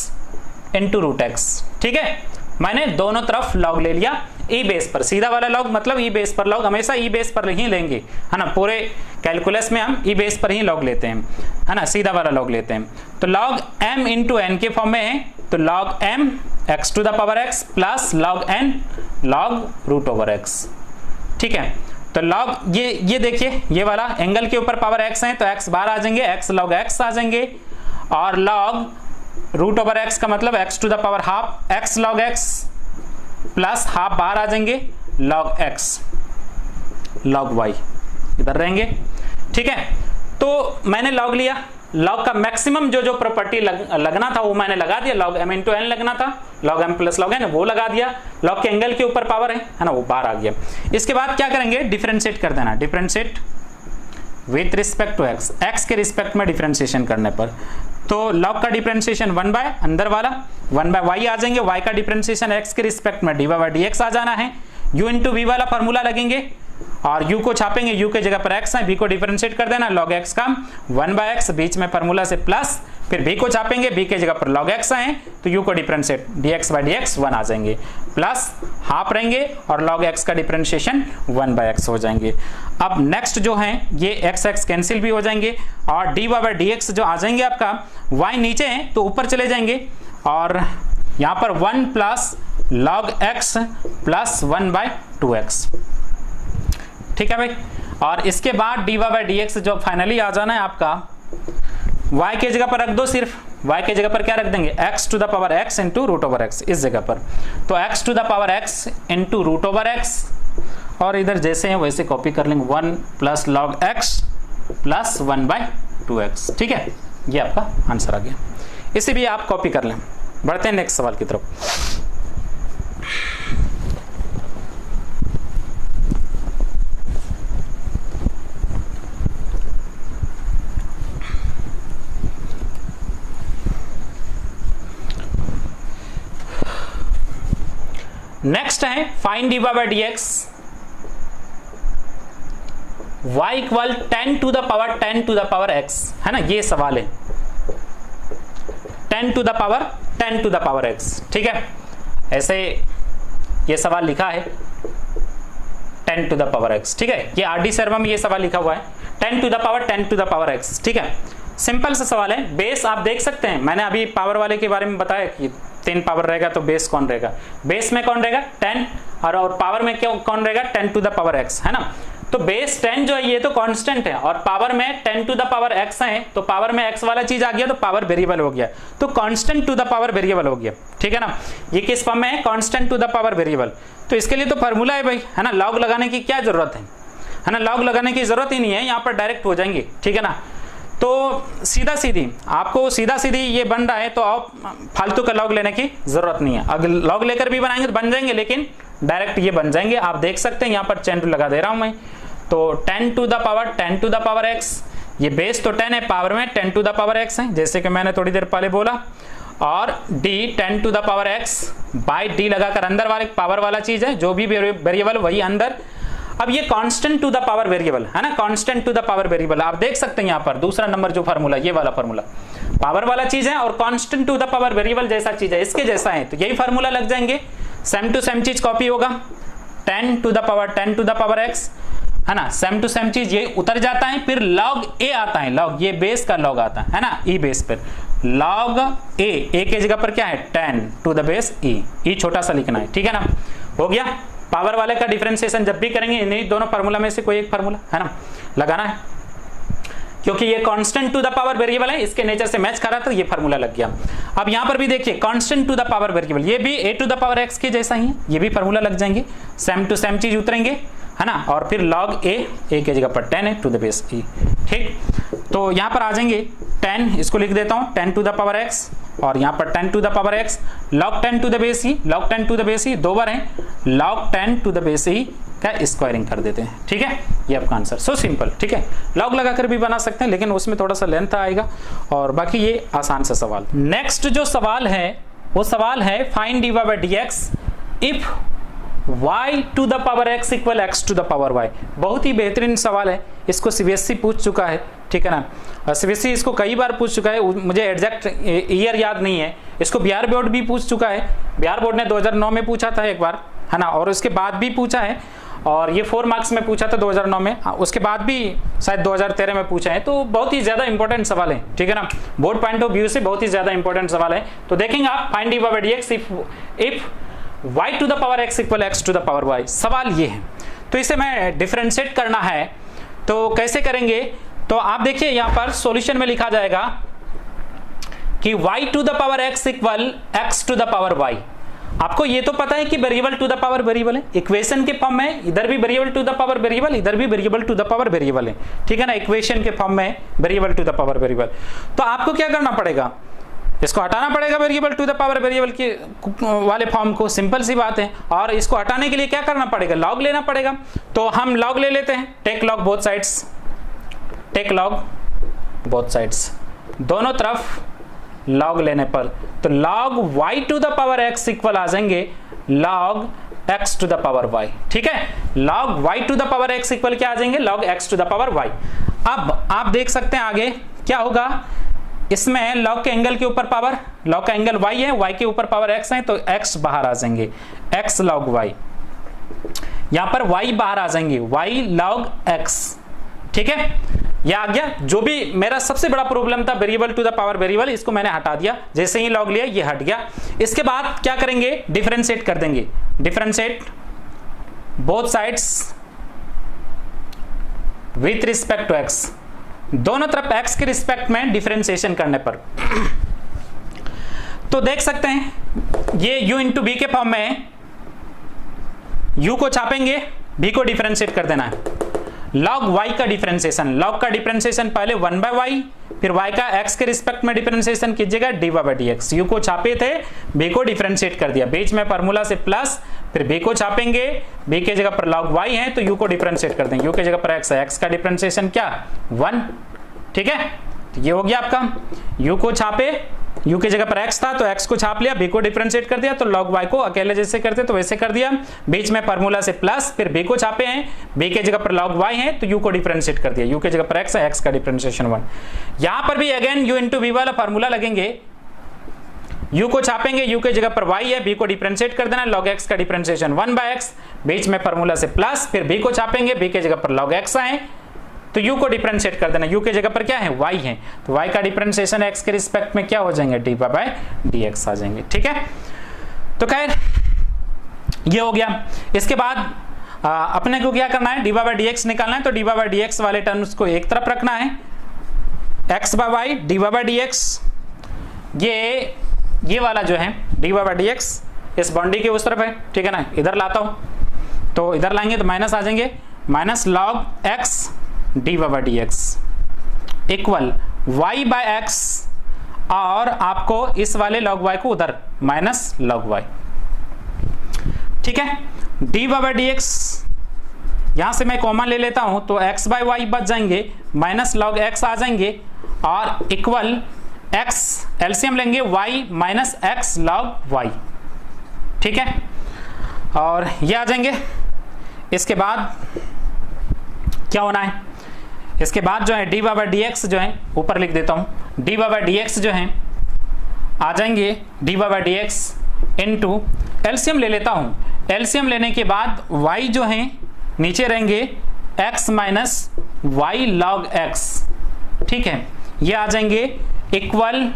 Speaker 1: into root x, ठीक है, मैंने दोनों तरफ log ले लिया, ई बेस पर, सीधा वाला log मतलब ई बेस पर log, हमेशा ई बेस पर ही लेंगे, है ना, पूरे कैलकुलस में हम ई बेस पर ही log लेते हैं, है ना, सीधा वाला log लेते हैं। तो log m इंटू n के फॉर्म में है, तो log m x to the power x plus log n log root over x, ठीक है। तो log ये देखिए, ये वाला एंगल के ऊपर पावर x है तो x बाहर आ जाएंगे, x log x आ जाएंगे, और log रूट ओवर x का मतलब x to the power half, x log x plus half बाहर आ जाएंगे, log x log y, इधर रहेंगे। ठीक है, तो मैंने लॉग लिया, लॉग का मैक्सिमम जो प्रॉपर्टी लगना था वो मैंने लगा दिया, लॉग m इंटू एन लगना था, log m plus log n वो लगा दिया, लॉग के एंगल के ऊपर पावर है ना, वो बाहर आ गया। इसके बाद क्या करेंगे, डिफरेंशिएट कर देना, differentiate with respect to x, x के रिस्पेक्ट में डिफरेंशिएशन करने पर, तो लॉग का डिफरेंशिएशन 1 बाय अंदर वाला 1 बाय y आ जाएंगे, y का डिफरेंशिएशन x के रिस्पेक्ट में dy बाय dx आ जाना है, u इंटू v वाला फॉर्मूला लगेंगे और u को छापेंगे, u के जगह पर x है, v को डिफरेंशिएट कर देना, log x का 1 बाय x, बीच में फॉर्मूला से प्लस, फिर v को छापेंगे, v के जगह पर log x है तो u को डिफरेंशिएट dx बाय dx 1 आ जाएंगे, प्लस हाफ रहेंगे और log x का डिफरेंशिएशन 1 बाय x हो जाएंगे। अब नेक्स्ट जो है ये x x कैंसिल भी हो जाएंगे और dy बाय dx जो आ जाएंगे आपका, y नीचे है तो ऊपर चले जाएंगे और यहाँ पर 1 plus log x plus 1 by 2x। ठीक है भाई, और इसके बाद dy बाय dx जो फाइनली आ जाना है आपका, y के जगह पर रख दो, सिर्फ y के जगह पर क्या रख देंगे, x to the power x into root over x इस जगह पर, तो x to the power x into root over x, और इधर जैसे हैं वैसे कॉपी कर लेंगे, 1 plus log x plus 1 by 2x। ठीक है, ये आपका आंसर आ गया, इसे भी आप कॉपी कर लें। बढ़ते हैं नेक्स्ट सवाल की तरफ। नेक्स्ट है find dy by dx y equal 10 to the power x, है ना, ये सवाल है 10 टू द पावर x। ठीक है, ऐसे ये सवाल लिखा है 10 टू द पावर x। ठीक है, ये RD शर्मा में ये सवाल लिखा हुआ है 10 टू द पावर x। ठीक है, सिंपल सा सवाल है, बेस आप देख सकते हैं, मैंने अभी पावर वाले के बारे में बताया कि 10 पावर रहेगा तो बेस कौन रहेगा, बेस में कौन रहेगा 10 और पावर में क्या कौन रहेगा 10 टू द पावर x, है ना। तो बेस 10 जो है ये तो कांस्टेंट है और पावर में 10 टू द पावर x है, तो पावर में x वाला चीज आ गया तो पावर वेरिएबल हो गया, तो constant to the power variable हो गया। ठीक है ना, ये किस फॉर्म में है, constant to the power variable. तो इसके लिए तो फॉर्मूला है भाई, है ना, लॉग लगाने की क्या जरूरत है ना, लॉग लगाने की जरूरत ही नहीं है, यहाँ पर डायरेक्ट हो जाएंगे। ठीक है ना, तो सीधा सीधी आपको सीधा सीधी ये बन रहा है, तो आप फालतू का लॉग लेने की जरूरत नहीं है। अगर लॉग लेकर भी बनाएंगे तो बन जाएंगे, लेकिन डायरेक्ट ये बन जाएंगे। आप देख सकते हैं यहाँ पर 10 लगा दे रहा हूं मैं, तो 10 टू द पावर x, ये बेस तो 10 है, पावर में 10 टू द पावर x है, जैसे कि मैंने थोड़ी देर पहले बोला, और d 10 to the power x by d लगाकर अंदर वाले पावर वाला चीज है, जो भी वेरिएबल वही अंदर। अब ये constant to the power variable है ना, constant to the power variable आप देख सकते हैं यहाँ पर दूसरा नंबर जो फार्मूला, ये वाला फार्मूला पावर वाला चीज है और constant to the power variable जैसा चीज है, इसके जैसा है, तो यही फार्मूला लग जाएंगे, सेम टू सेम चीज कॉपी होगा, 10 टू द पावर x, है ना, सेम टू सेम चीज ये उतर जाता है, फिर log a आता है, log ये बेस का log आता है ना, e बेस पर log a के जगह पर क्या है 10 टू द बेस e छोटा सा लिखना है। ठीक है ना, हो गया। पावर वाले का डिफरेंशिएशन जब भी करेंगे इन्हीं दोनों फार्मूला में से कोई एक फार्मूला, है ना, लगाना है, क्योंकि ये constant to the power variable है, इसके नेचर से मैच कर रहा था, ये फार्मूला लग गया। अब यहाँ पर भी देखिए constant to the power variable, ये भी a to the power x के जैसा ही है, ये भी फार्मूला लग जाएंगे, सेम टू सेम चीज उतरेंगे, है ना, और फिर log a के जगह पर 10 है टू द बेस e। ठीक, तो यहाँ पर आ जाएंगे 10, इसको लिख देता हूँ 10 टू द पावर x, और यहाँ पर 10 to the power x, log 10 to the base e, log 10 to the base e दो बार है, log 10 to the base e का स्क्वायरिंग कर देते हैं। ठीक है, ये आपका आंसर, सो सिंपल। ठीक है, लॉग लगाकर भी बना सकते हैं, लेकिन उसमें थोड़ा सा लेंथ आएगा, और बाकी ये आसान सा सवाल। नेक्स्ट जो सवाल है वो सवाल है find dy by dx if y to the power x equal x to the power y। बहुत ही बेहतरीन सवाल है, इसको CBSE पूछ चुका है। ठीक है ना, CBSE इसको कई बार पूछ चुका है, मुझे एग्जैक्ट ईयर याद नहीं है, इसको बिहार बोर्ड भी पूछ चुका है, बिहार बोर्ड ने 2009 में पूछा था एक बार, है ना, और उसके बाद भी पूछा है, और ये 4 मार्क्स में पूछा था 2009 में, उसके बाद भी शायद 2013 में पूछा है, तो बहुत ही ज्यादा इंपॉर्टेंट सवाल है। ठीक है ना, बोर्ड पॉइंट ऑफ व्यू से बहुत ही ज्यादा इंपॉर्टेंट सवाल है। तो देखेंगे आप find dy by dx if y to the power x equal x to the power y, सवाल ये है। तो इसे मैं डिफरेंशिएट करना है, तो कैसे करेंगे, तो आप देखिए यहाँ पर सॉल्यूशन में लिखा जाएगा कि y to the power x equal x to the power y, आपको ये तो पता है कि variable to the power variable है, इक्वेशन के फॉर्म में इधर भी variable to the power variable, इधर भी variable to the power variable है, ठीक है ना, इक्वेशन के फॉर्म में variable to the power variable. तो आपको क्या करना पड़ेगा, इसको हटाना पड़ेगा variable to the power variable के वाले फॉर्म को, सिंपल सी बात है। और इसको हटाने के लिए क्या करना पड़ेगा, लॉग लेना पड़ेगा। तो हम लॉग ले लेते हैं, take log both sides, take log both sides, दोनों तरफ लॉग लेने पर तो log y to the power x equal आ जाएंगे log x to the power y, ठीक है। log y to the power x equal क्या आ जाएंगे, log x to the power y। अब आप देख सकते हैं आगे क्या होगा, इसमें log के एंगल के ऊपर पावर, log का एंगल y है, y के ऊपर पावर x है, तो x बाहर आ जाएंगे, x log y, यहां पर y बाहर आ जाएंगे, y log x, ठीक है। यह आ गया। जो भी मेरा सबसे बड़ा प्रॉब्लम था variable to the power variable, इसको मैंने हटा दिया, जैसे ही लॉग लिया ये हट गया। इसके बाद क्या करेंगे, डिफरेंशिएट कर देंगे, differentiate both sides with respect to x, दोनों तरफ x के रिस्पेक्ट में डिफरेंशिएशन करने पर तो देख सकते हैं ये u इंटू बी के फॉर्म में है, u को छापेंगे, b को डिफरेंशिएट कर देना है। log y का डिफरेंशिएशन, log का डिफरेंशिएशन पहले 1/y, फिर y का x के रिस्पेक्ट में डिफरेंशिएशन कीजिएगा dy/dx, u को छापे थे, b को डिफरेंशिएट कर दिया, बीच में फार्मूला से प्लस, फिर b को छापेंगे, b के जगह पर log y है तो u को डिफरेंशिएट कर देंगे, u के जगह पर x है, x का डिफरेंशिएशन क्या 1, ठीक है। तो ये हो गया आपका, u को छापे, u की जगह पर x था तो x को छाप लिया, b को डिफरेंशिएट कर दिया, तो log y को अकेले जैसे करते तो वैसे कर दिया, बीच में फार्मूला से प्लस, फिर b को छापे हैं, b के जगह पर log y है तो u को डिफरेंशिएट कर दिया, u के जगह पर x है, x का डिफरेंशिएशन 1। यहां पर भी अगेन u इंटू v वाला फार्मूला लगेंगे, u को छापेंगे, u के जगह पर y है, b को डिफरेंशिएट कर देना, log x का डिफरेंशिएशन 1/x, बीच में फार्मूला से प्लस, फिर b को छापेंगे, b के जगह पर log x है तो u को डिफरेंशिएट कर देना, u के जगह पर क्या है y है, तो y का डिफरेंशिएशन x के रिस्पेक्ट में क्या हो जाएंगे dy/dx आ जाएंगे, ठीक है। तो खैर ये हो गया। इसके बाद अपने को क्या करना है, dy/dx निकालना है, तो dy/dx वाले टर्म्स को एक तरफ रखना है, x/y dy/dx, ये वाला जो है dy/dx इस बाउंड्री के उस तरफ है, ठीक है ना, इधर लाता हूं तो इधर लाएंगे तो माइनस आ जाएंगे, minus log x dy/dx equal y/x, और आपको इस वाले log y को उधर माइनस log y, ठीक है। dy/dx यहां से मैं कॉमन ले लेता हूं तो x/y बच जाएंगे, माइनस log x आ जाएंगे, और इक्वल x एलसीएम लेंगे y minus x log y, ठीक है, और ये आ जाएंगे। इसके बाद क्या होना है, इसके बाद जो है dy/dx जो है ऊपर लिख देता हूं, dy/dx जो है आ जाएंगे dy/dx इनटू एलसीएम ले लेता हूं, एलसीएम लेने के बाद y जो है नीचे रहेंगे x minus y log x, ठीक है, ये आ जाएंगे इक्वल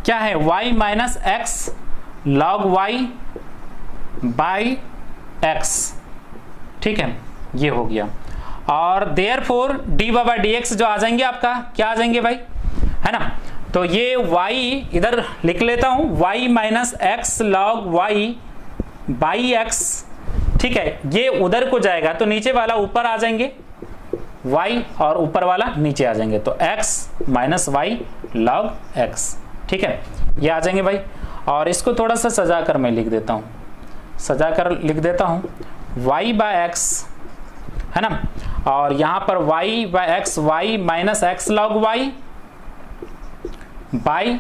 Speaker 1: क्या है y minus x log y by x, ठीक है, ये हो गया। और देयरफॉर dy/dx जो आ जाएंगे आपका क्या आ जाएंगे भाई, है ना, तो ये y इधर लिख लेता हूं, y minus x log y by x, ठीक है, ये उधर को जाएगा तो नीचे वाला ऊपर आ जाएंगे y और ऊपर वाला नीचे आ जाएंगे, तो x minus y log x, ठीक है, ये आ जाएंगे भाई। और इसको थोड़ा सा सजा कर मैं लिख देता हूं, सजा कर लिख देता हूं y/x, है ना, और यहां पर y/x y minus x log y by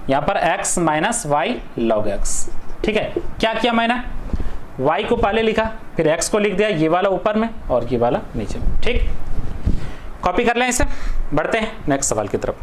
Speaker 1: यहां पर x minus y log x, ठीक है। क्या किया मैंने, y को पहले लिखा, फिर x को लिख दिया, ये वाला ऊपर में और ये वाला नीचे में, ठीक। कॉपी कर लें इसे, बढ़ते हैं नेक्स्ट सवाल की तरफ।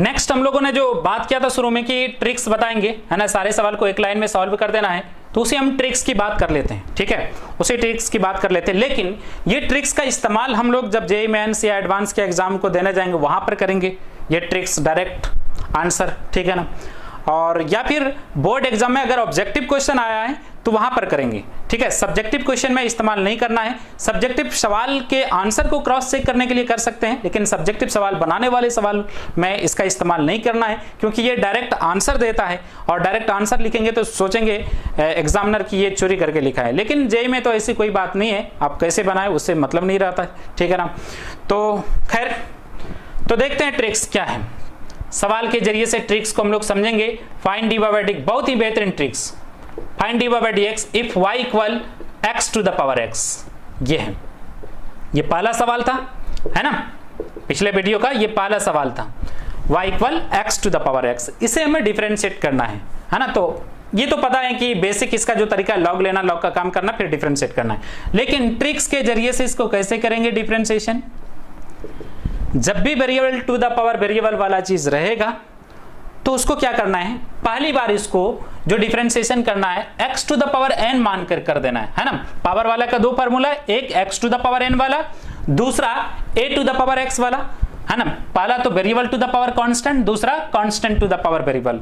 Speaker 1: नेक्स्ट हम लोगों ने जो बात किया था शुरू में कि ट्रिक्स बताएंगे, है ना, सारे सवाल को एक लाइन में सॉल्व कर देना है, तो उसे हम ट्रिक्स की बात कर लेते हैं, ठीक है, उसे ट्रिक्स की बात कर लेते हैं। लेकिन ये ट्रिक्स का इस्तेमाल हम लोग जब जेईई मेंस या एडवांस के एग्जाम को देने जाएंगे वहां पर करेंगे, ये ट्रिक्स डायरेक्ट आंसर, ठीक है ना। और या फिर बोर्ड एग्जाम में अगर ऑब्जेक्टिव क्वेश्चन आया है तो वहां पर करेंगे, ठीक है। सब्जेक्टिव क्वेश्चन में इस्तेमाल नहीं करना है। सब्जेक्टिव सवाल के आंसर को क्रॉस चेक करने के लिए कर सकते हैं, लेकिन सब्जेक्टिव सवाल बनाने वाले सवाल में इसका इस्तेमाल नहीं करना है, क्योंकि ये डायरेक्ट आंसर देता है और डायरेक्ट आंसर लिखेंगे तो सोचेंगे एग्जामिनर की ये चोरी करके लिखा है। लेकिन जेईई में तो ऐसी कोई बात नहीं है, आप कैसे बनाए उससे मतलब नहीं रहता है, ठीक है ना। तो खैर, तो देखते हैं ट्रिक्स क्या है। सवाल के जरिए से ट्रिक्स को हम लोग समझेंगे। फाइंड dy by dx, बहुत ही बेहतरीन tricks. Find dy by dx if y equal x to the power x, ये है, ये पहला सवाल था, है ना, पिछले वीडियो का ये पहला सवाल था, y equal x to the power x। इसे हमें डिफरेंशिएट करना है ना। तो ये तो पता है कि बेसिक इसका जो तरीका है लॉग लेना, लॉग का काम करना, फिर डिफरेंशिएट करना है। लेकिन ट्रिक्स के जरिए से इसको कैसे करेंगे डिफरेंशिएशन? जब भी variable to the power variable वाला चीज रहेगा तो उसको क्या करना है, पहली बार इसको जो डिफरेंशिएशन करना है x to the power n मान कर देना है ना। पावर वाला का दो फार्मूला, एक x to the power n वाला, दूसरा a to the power x वाला, है ना। पहला तो variable to the power constant, दूसरा constant to the power variable.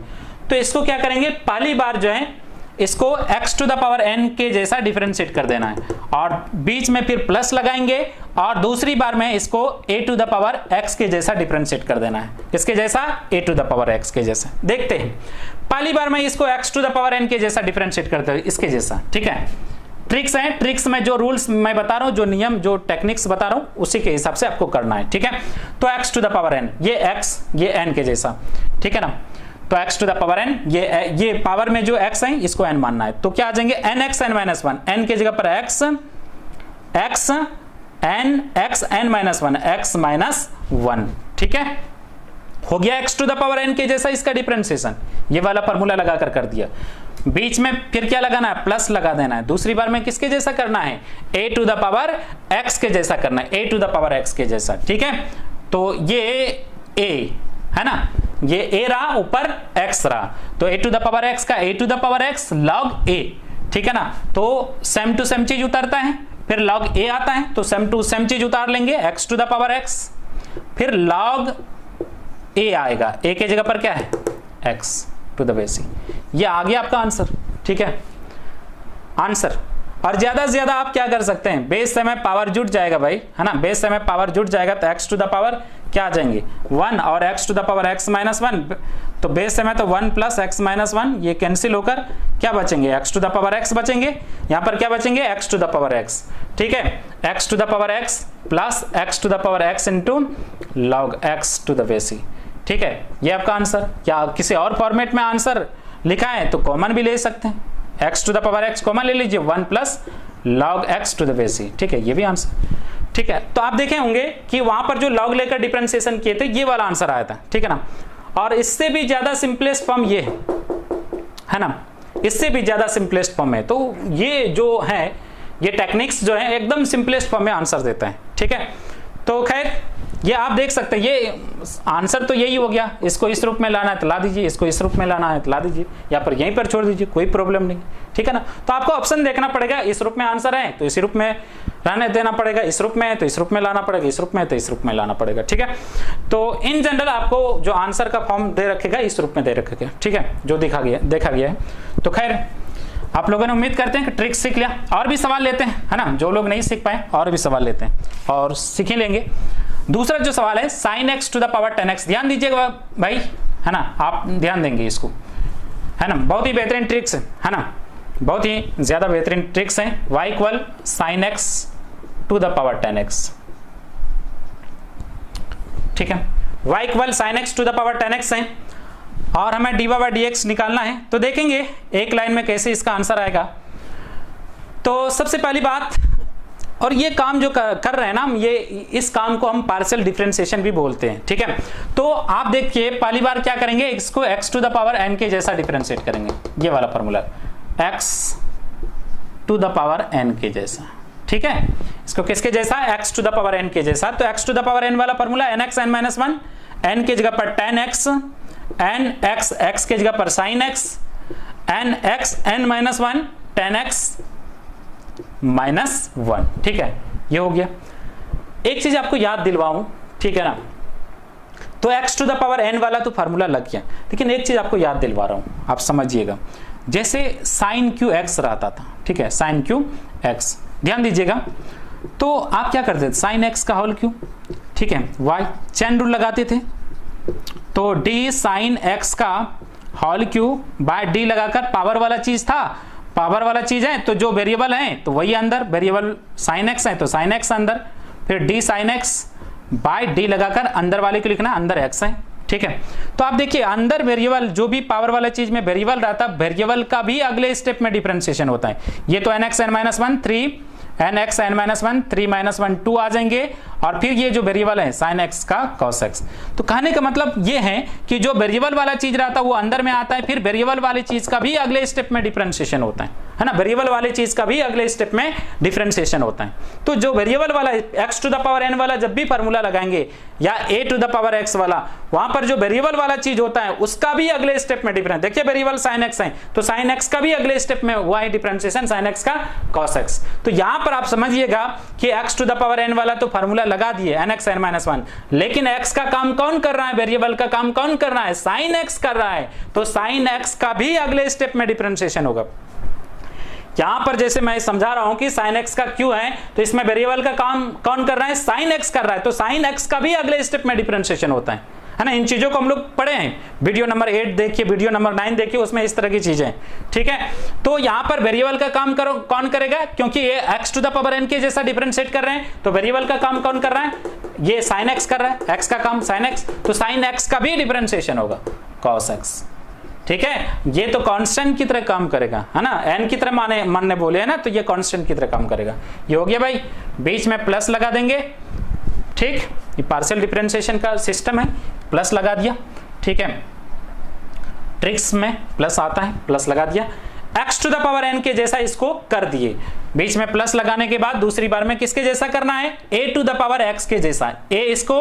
Speaker 1: तो इसको क्या करेंगे, पहली बार जो है इसको x to the power n के जैसा डिफरेंशिएट कर देना है और बीच में फिर प्लस लगाएंगे और दूसरी बार में इसको a to the power x के जैसा डिफरेंशिएट कर देना है। इसके जैसा a to the power x के जैसा। देखते हैं, पहली बार में इसको x to the power n के जैसा डिफरेंशिएट करते हैं, इसके जैसा, ठीक है। ट्रिक्स है, ट्रिक्स में जो रूल्स मैं बता रहा हूं, जो नियम, जो टेक्निक्स बता रहा हूं, उसी के हिसाब से आपको करना है, ठीक है। तो x to the power n, ये x, ये n के जैसा, ठीक है ना। तो x to the power n, ये पावर में जो x है इसको n मानना है। तो क्या आ जाएंगे, nx n minus one, n के जगह पर x, x n x n minus one, x minus one, ठीक है। हो गया x to the power n के जैसा इसका डिफरेंशिएशन, ये वाला फॉर्मूला लगाकर कर दिया। बीच में फिर क्या लगाना है, प्लस लगा देना है। दूसरी बार में किसके जैसा करना है, a to the power x के जैसा करना है, a to the power x के जैसा, ठीक है। तो ये a है ना, ये a रहा, ऊपर x रहा, तो a to the power x का a to the power x log a, ठीक है ना। तो सेम टू सेम चीज उतारता है, फिर log a आता है तो सेम टू सेम चीज उतार लेंगे, x to the power x, फिर log a आएगा, a के जगह पर क्या है, x टू द बेस। ये आ गया आपका आंसर, ठीक है, आंसर। और ज्यादा से ज्यादा आप क्या कर सकते हैं, बेस से में पावर जुट जाएगा भाई, है ना, बेस से में पावर जुट जाएगा तो x टू द पावर क्या आ जाएंगे, 1 और x to the power x minus 1, तो बेस से में तो 1 प्लस x माइनस 1, ये कैंसिल होकर क्या बचेंगे, x to the power x बचेंगे। यहाँ पर क्या बचेंगे, x to the power x, ठीक है, x to the power x plus x to the power x into log x to the base, ठीक है। ये आपका आंसर। क्या किसी और फॉर्मेट में आंसर लिखा है तो कॉमन भी ले सकते हैं, x to the power x कॉमन ले लीजिए, 1 plus log x to the base, ठीक है, ये भी आंसर, ठीक है। तो आप देखे होंगे कि वहां पर जो log लेकर डिफरेंशिएशन किए थे ये वाला आंसर आया था, ठीक है ना। और इससे भी ज्यादा सिंपलेस्ट फॉर्म ये है ना, इससे भी ज्यादा सिंपलेस्ट फॉर्म है। तो ये जो है, ये टेक्निक्स जो है एकदम सिंपलेस्ट फॉर्म में आंसर देता है, ठीक है। तो खैर ये आप देख सकते हैं, ये आंसर तो यही हो गया। इसको इस रूप में लाना है तो ला दीजिए, इसको इस रूप में लाना है तो ला दीजिए, या पर यहीं पर छोड़ दीजिए, कोई प्रॉब्लम नहीं, ठीक है ना। तो आपको ऑप्शन देखना पड़ेगा, इस रूप में आंसर है तो इसी रूप में रहने देना पड़ेगा, इस रूप में है तो इस रूप में लाना पड़ेगा, इस रूप में है तो इस रूप में लाना पड़ेगा, ठीक है। तो इन जनरल आपको जो आंसर का फॉर्म दे रखेगा इस रूप में दे रखेगा, ठीक है, जो देखा गया है। तो खैर आप लोगों ने उम्मीद करते हैं कि ट्रिक सीख लिया। और भी सवाल लेते हैं, है ना, जो लोग नहीं सीख पाए और भी सवाल लेते हैं और सीख ही लेंगे। दूसरा जो सवाल है sin x to the power 10x, ध्यान दीजिएगा भाई, है ना, आप ध्यान देंगे इसको, है ना। बहुत ही बेहतरीन ट्रिक्स है ना, बहुत ही ज्यादा बेहतरीन ट्रिक्स हैं। y equal sin x to the power 10x, ठीक है, y equal sin x to the power 10x है और हमें dy by dx निकालना है। तो देखेंगे एक लाइन में कैसे इसका आंसर आएगा। तो सबसे पहली बात, और ये काम जो कर रहे हैं ना हम, ये इस काम को हम पार्शियल डिफरेंशिएशन भी बोलते हैं, ठीक है। तो आप देखिए पहली बार क्या करेंगे, इसको x to the power n के जैसा डिफरेंशिएट करेंगे, ये वाला formula, x to the power n के जैसा, ठीक है। इसको किसके जैसा, x to the power n के जैसा। तो x to the power n वाला formula nx n minus 1, n के जगह पर 10x, n x x के जगह पर sin x, n x n minus 1 10x minus 1, ठीक है, ये हो गया। एक चीज आपको याद दिलवाऊं, ठीक है ना, तो x to the power n वाला तो फार्मूला लग गया, लेकिन एक चीज आपको याद दिलवा रहा हूं, आप समझिएगा। जैसे साइन क्यू एक्स रहता था, ठीक है, साइन क्यू एक्स, ध्यान दीजिएगा, तो आप क्या करते थे, साइन एक्स का होल क्यू, ठीक है, y चैन रूल लगाते थे, तो d साइन x का होल क्यू बाय d लगाकर, पावर वाला चीज था, पावर वाला चीज है तो जो वेरिएबल है तो वही अंदर, वेरिएबल साइन x है तो साइन x अंदर, फिर d sine x by d लगाकर अंदर वाले को लिखना, अंदर x है, ठीक है। तो आप देखिए अंदर वेरिएबल, जो भी पावर वाला चीज में वेरिएबल रहता है, वेरिएबल का भी अगले स्टेप में डिफरेंशिएशन होता है। ये तो nx n-1 3 nx n-1 3 -1 2 आ जाएंगे, और फिर ये जो वेरिएबल है sin x का cos x। तो कहने का मतलब ये है कि जो वेरिएबल वाला चीज रहता है वो अंदर में आता है, फिर वेरिएबल वाली चीज का भी अगले स्टेप में डिफरेंशिएशन होता है ना, वेरिएबल वाले चीज का भी अगले स्टेप में डिफरेंशिएशन होता है। तो जो वेरिएबल वाला x to the power n वाला जब भी फार्मूला लगाएंगे, या a to the power x वाला, वहां पर जो वेरिएबल वाला चीज होता है उसका भी अगले स्टेप में डिफरेंस, देखिए वेरिएबल sin x है तो sin x का भी अगले स्टेप में हुआ है डिफरेंशिएशन, sin x का cos x। तो यहां पर आप समझिएगा कि x to the power n वाला तो फार्मूला लगा दिए nx n-1, लेकिन x का काम कौन कर रहा है, वेरिएबल का काम कौन कर रहा है, sin x कर रहा है, तो sin x का भी अगले स्टेप में डिफरेंशिएशन होगा। यहां पर जैसे मैं समझा रहा हूं कि sin x का क्यू है, तो इसमें वेरिएबल का काम कौन कर रहा है, sin x कर रहा है, तो sin x का भी अगले स्टेप में डिफरेंशिएशन होता है ना। इन चीजों को हम लोग पढ़े हैं, वीडियो नंबर 8 देखिए, वीडियो नंबर 9 देखिए, उसमें इस तरह की चीजें, ठीक है। तो यहां पर वेरिएबल का काम कौन करेगा, क्योंकि ये x to the power n के जैसा डिफरेंशिएट कर रहे हैं, तो वेरिएबल का काम कौन कर रहा है, ये sin x कर रहा है, x का काम sin x, तो sin x का भी डिफरेंशिएशन होगा cos x, ठीक है। ये तो कांस्टेंट की तरह काम करेगा, है ना, n की तरह मन ने बोले है ना, तो ये कांस्टेंट की तरह काम करेगा। ये हो गया भाई, बीच में प्लस लगा देंगे, ठीक, ये पार्शियल डिफरेंशिएशन का सिस्टम है, प्लस लगा दिया, ठीक है, ट्रिक्स में प्लस आता है, प्लस लगा दिया, x to the power n के जैसा इसको कर दिए, बीच में प्लस लगाने के बाद दूसरी बार में किसके जैसा करना है, a to the power x के जैसा, a इसको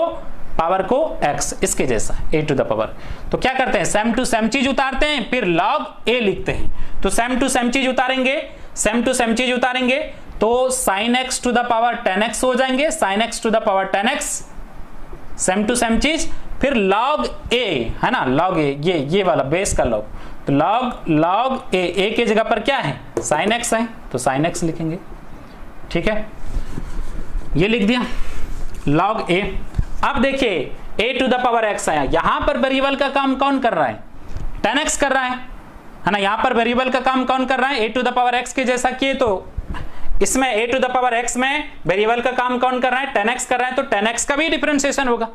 Speaker 1: पावर को x इसके जैसा, a टू द पावर। तो क्या करते हैं, सेम टू सेम चीज उतारते हैं, फिर log a लिखते हैं, तो सेम टू सेम चीज उतारेंगे, सेम टू सेम चीज उतारेंगे तो sin x to the power 10x हो जाएंगे, sin x to the power 10x, same to same चीज, फिर log a है ना, log a, ये वाला बेस का log, तो log a के जगह पर क्या है, sin x है, तो sin x लिखेंगे, ठीक है, ये लिख दिया log a। अब देखिए a to the power x आया, यहां पर वेरिएबल का काम कौन कर रहा है, 10x कर रहा है ना, यहां पर वेरिएबल का काम कौन कर रहा है, a to the power x के जैसा किए, तो इसमें a to the power x में वेरिएबल का काम कौन कर रहा है, 10x कर रहा है, तो 10x का भी डिफरेंशिएशन होगा,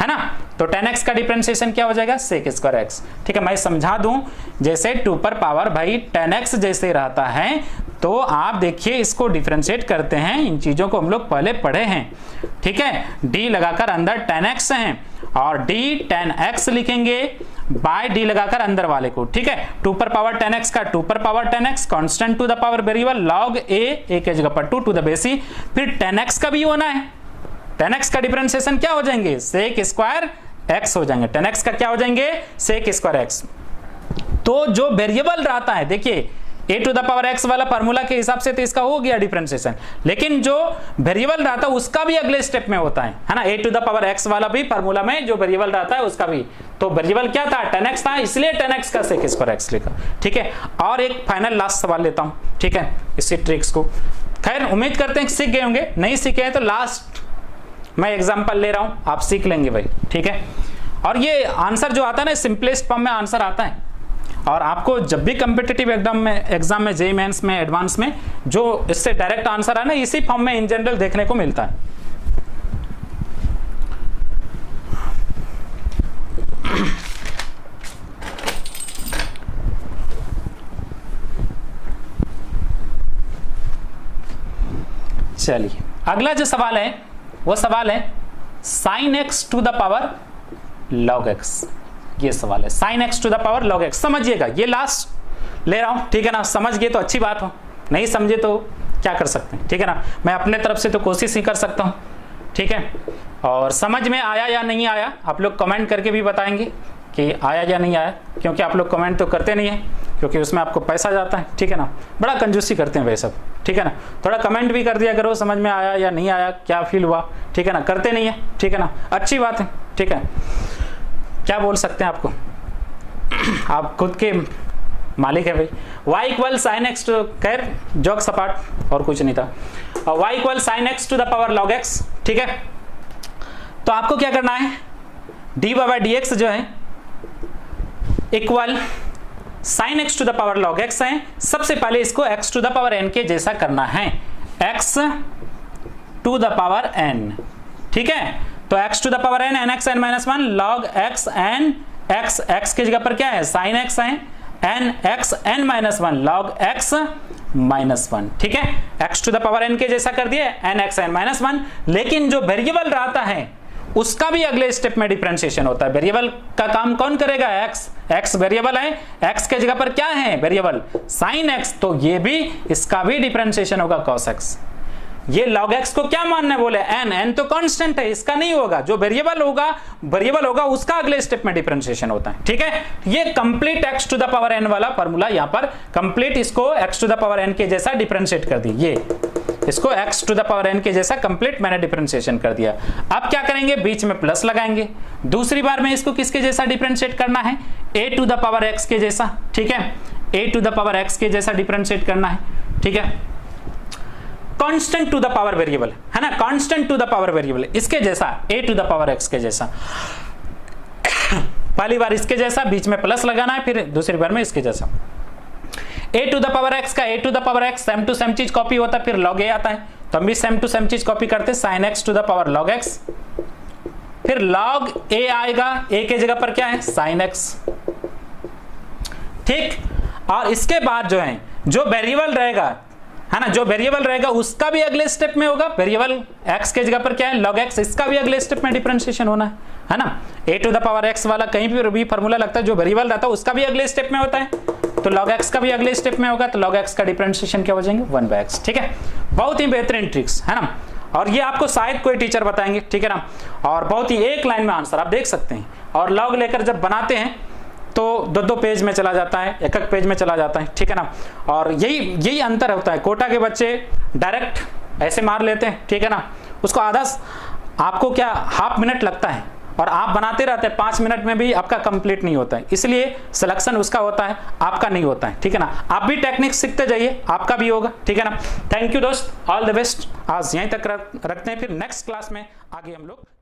Speaker 1: है ना, तो 10x का डिफरेंशिएशन क्या हो जाएगा, sec स्क्वायर x, ठीक है। मैं समझा दूं, जैसे 2 पर पावर भाई 10x जैसे रहता है, तो आप देखिए इसको डिफरेंशिएट करते हैं, इन चीजों को हम लोग पहले पढ़े हैं, ठीक है, d लगाकर अंदर 10x है, और d 10x लिखेंगे बाय d लगाकर अंदर वाले को, ठीक है, 2 पर पावर 10x का 2 पर power 10x, constant to the power variable log a के जगह पर 2 टू द बेस c, फिर 10x का भी होना है, 10x का डिफरेंशिएशन क्या हो जाएंगे, sec स्क्वायर x हो जाएंगे, 10x का क्या हो जाएंगे, sec स्क्वायर x। तो जो वेरिएबल रहता है, देखिए a to the power x वाला फार्मूला के हिसाब से तो इसका हो गया डिफरेंशिएशन, लेकिन जो वेरिएबल रहता है उसका भी अगले स्टेप में होता है ना, a to the power x वाला भी फार्मूला में जो वेरिएबल रहता है उसका भी, तो वेरिएबल क्या था, 10x था, इसलिए 10x का sec स्क्वायर x लिखा, ठीक है। और एक फाइनल लास्ट सवाल लेता हूं, ठीक है, इसी ट्रिक्स को, खैर उम्मीद करते हैं सीख गए होंगे, नहीं सीखे हैं तो लास्ट मैं एग्जांपल ले रहा हूं, आप सीख लेंगे भाई, ठीक है। और ये आंसर जो आता है ना, सिंपलेस्ट फॉर्म में आंसर आता है, और आपको जब भी कॉम्पिटिटिव एग्जाम में जेईई मेंस में एडवांस में जो इससे डायरेक्ट आंसर है ना, इसी फॉर्म में इन जनरल देखने को मिलता है। चलिए अगला जो सवाल है वो सवाल है sin x to the power log x, ये सवाल है sin x to the power log x। समझिएगा, ये लास्ट ले रहा हूं, ठीक है ना, समझ गए तो अच्छी बात हो, नहीं समझे तो क्या कर सकते हैं, ठीक है ना, मैं अपने तरफ से तो कोशिश ही कर सकता हूं, ठीक है। और समझ में आया या नहीं आया आप लोग कमेंट करके भी बताएंगे कि आया या नहीं आया, क्योंकि आप लोग कमेंट तो करते नहीं है। क्योंकि उसमें आपको पैसा जाता है, ठीक है ना। बड़ा कंजूसी करते हैं भाई सब, ठीक है ना। थोड़ा कमेंट भी कर दिया करो, समझ में आया या नहीं आया, क्या फील हुआ, ठीक है ना। करते नहीं है, ठीक है ना, अच्छी बात है, ठीक है। क्या बोल सकते हैं आपको, आप खुद के मालिक है भाई। y equal sine x to, खैर जोक सपाट और कुछ नहीं था। y equal sine x to the power log x, ठीक है। तो आपको क्या करना है, dy बाय dx जो है equal sine x to the power log x है। सबसे पहले इसको x to the power n के जैसा करना है, x to the power n, ठीक है। तो x to the power n, nx n minus 1 log x n x, x की जगह पर क्या है साइन x है, n x n minus 1 log x minus 1, ठीक है। x to the power n के जैसा कर दिए, n x n माइनस 1। लेकिन जो वेरिएबल रहता है उसका भी अगले स्टेप में डिफरेंशिएशन होता है। वेरिएबल का काम कौन करेगा, x वेरिएबल है, x के जगह पर क्या है वेरिएबल साइन x, तो ये भी इसका भी डिफरेंशिएशन होगा cos x। ये log x को क्या मानना है बोले n तो कांस्टेंट है, इसका नहीं होगा। जो वेरिएबल होगा उसका अगले स्टेप में डिफरेंशिएशन होता है, ठीक है। ये complete x to the power n वाला फार्मूला यहां पर कंप्लीट इसको x to the power n के जैसा डिफरेंशिएट कर दी। ये इसको x to the power n के जैसा कंप्लीट मैंने डिफरेंशिएशन कर दिया। अब क्या करेंगे, बीच में प्लस लगाएंगे। दूसरी बार में इसको किसके जैसा डिफरेंशिएट करना है, a to the power x के जैसा, ठीक है। a to the power x के जैसा डिफरेंशिएट करना है, ठीक है। Constant to the power variable है ना, constant to the power variable इसके जैसा, a to the power x के जैसा। पहली बार इसके जैसा, बीच में प्लस लगाना है, फिर दूसरी बार में इसके जैसा। a to the power x का a to the power x same to same चीज कॉपी होता है, फिर log a आता है, तो हम भी सेम टू सेम चीज कॉपी करते हैं, sin x to the power log x, फिर log a आएगा, a के जगह पर क्या है sin x, ठीक। और इसके बाद जो है जो वेरिएबल रहेगा है ना, जो वेरिएबल रहेगा उसका भी अगले स्टेप में होगा, वेरिएबल x के जगह पर क्या है log x, इसका भी अगले स्टेप में डिफरेंशिएशन होना है ना। a to the power x वाला कहीं भी फार्मूला लगता है, जो वेरिएबल रहता है उसका भी अगले स्टेप में होता है, तो log x का भी अगले स्टेप में होगा, तो log x का डिफरेंशिएशन क्या हो जाएंगे 1/x, ठीक है। बहुत ही बेहतरीन ट्रिक्स है ना, और ये आपको शायद कोई टीचर बताएंगे, ठीक है ना। और बहुत ही एक लाइन में आंसर आप देख सकते हैं। और log लेकर जब बनाते हैं तो दो पेज में चला जाता है, एक पेज में चला जाता है, ठीक है ना। और यही अंतर होता है, कोटा के बच्चे डायरेक्ट ऐसे मार लेते हैं, ठीक है ना। उसको आधा, आपको क्या हाफ मिनट लगता है और आप बनाते रहते हैं, 5 मिनट में भी आपका कंप्लीट नहीं होता है, इसलिए सिलेक्शन उसका होता है, आपका नहीं होता है, ठीक है ना। आप भी टेक्निक सीखते जाइए, आपका भी होगा, ठीक है ना। थैंक यू दोस्त, ऑल द बेस्ट। आज यहीं तक रखते हैं, फिर नेक्स्ट क्लास में आगे हम लोग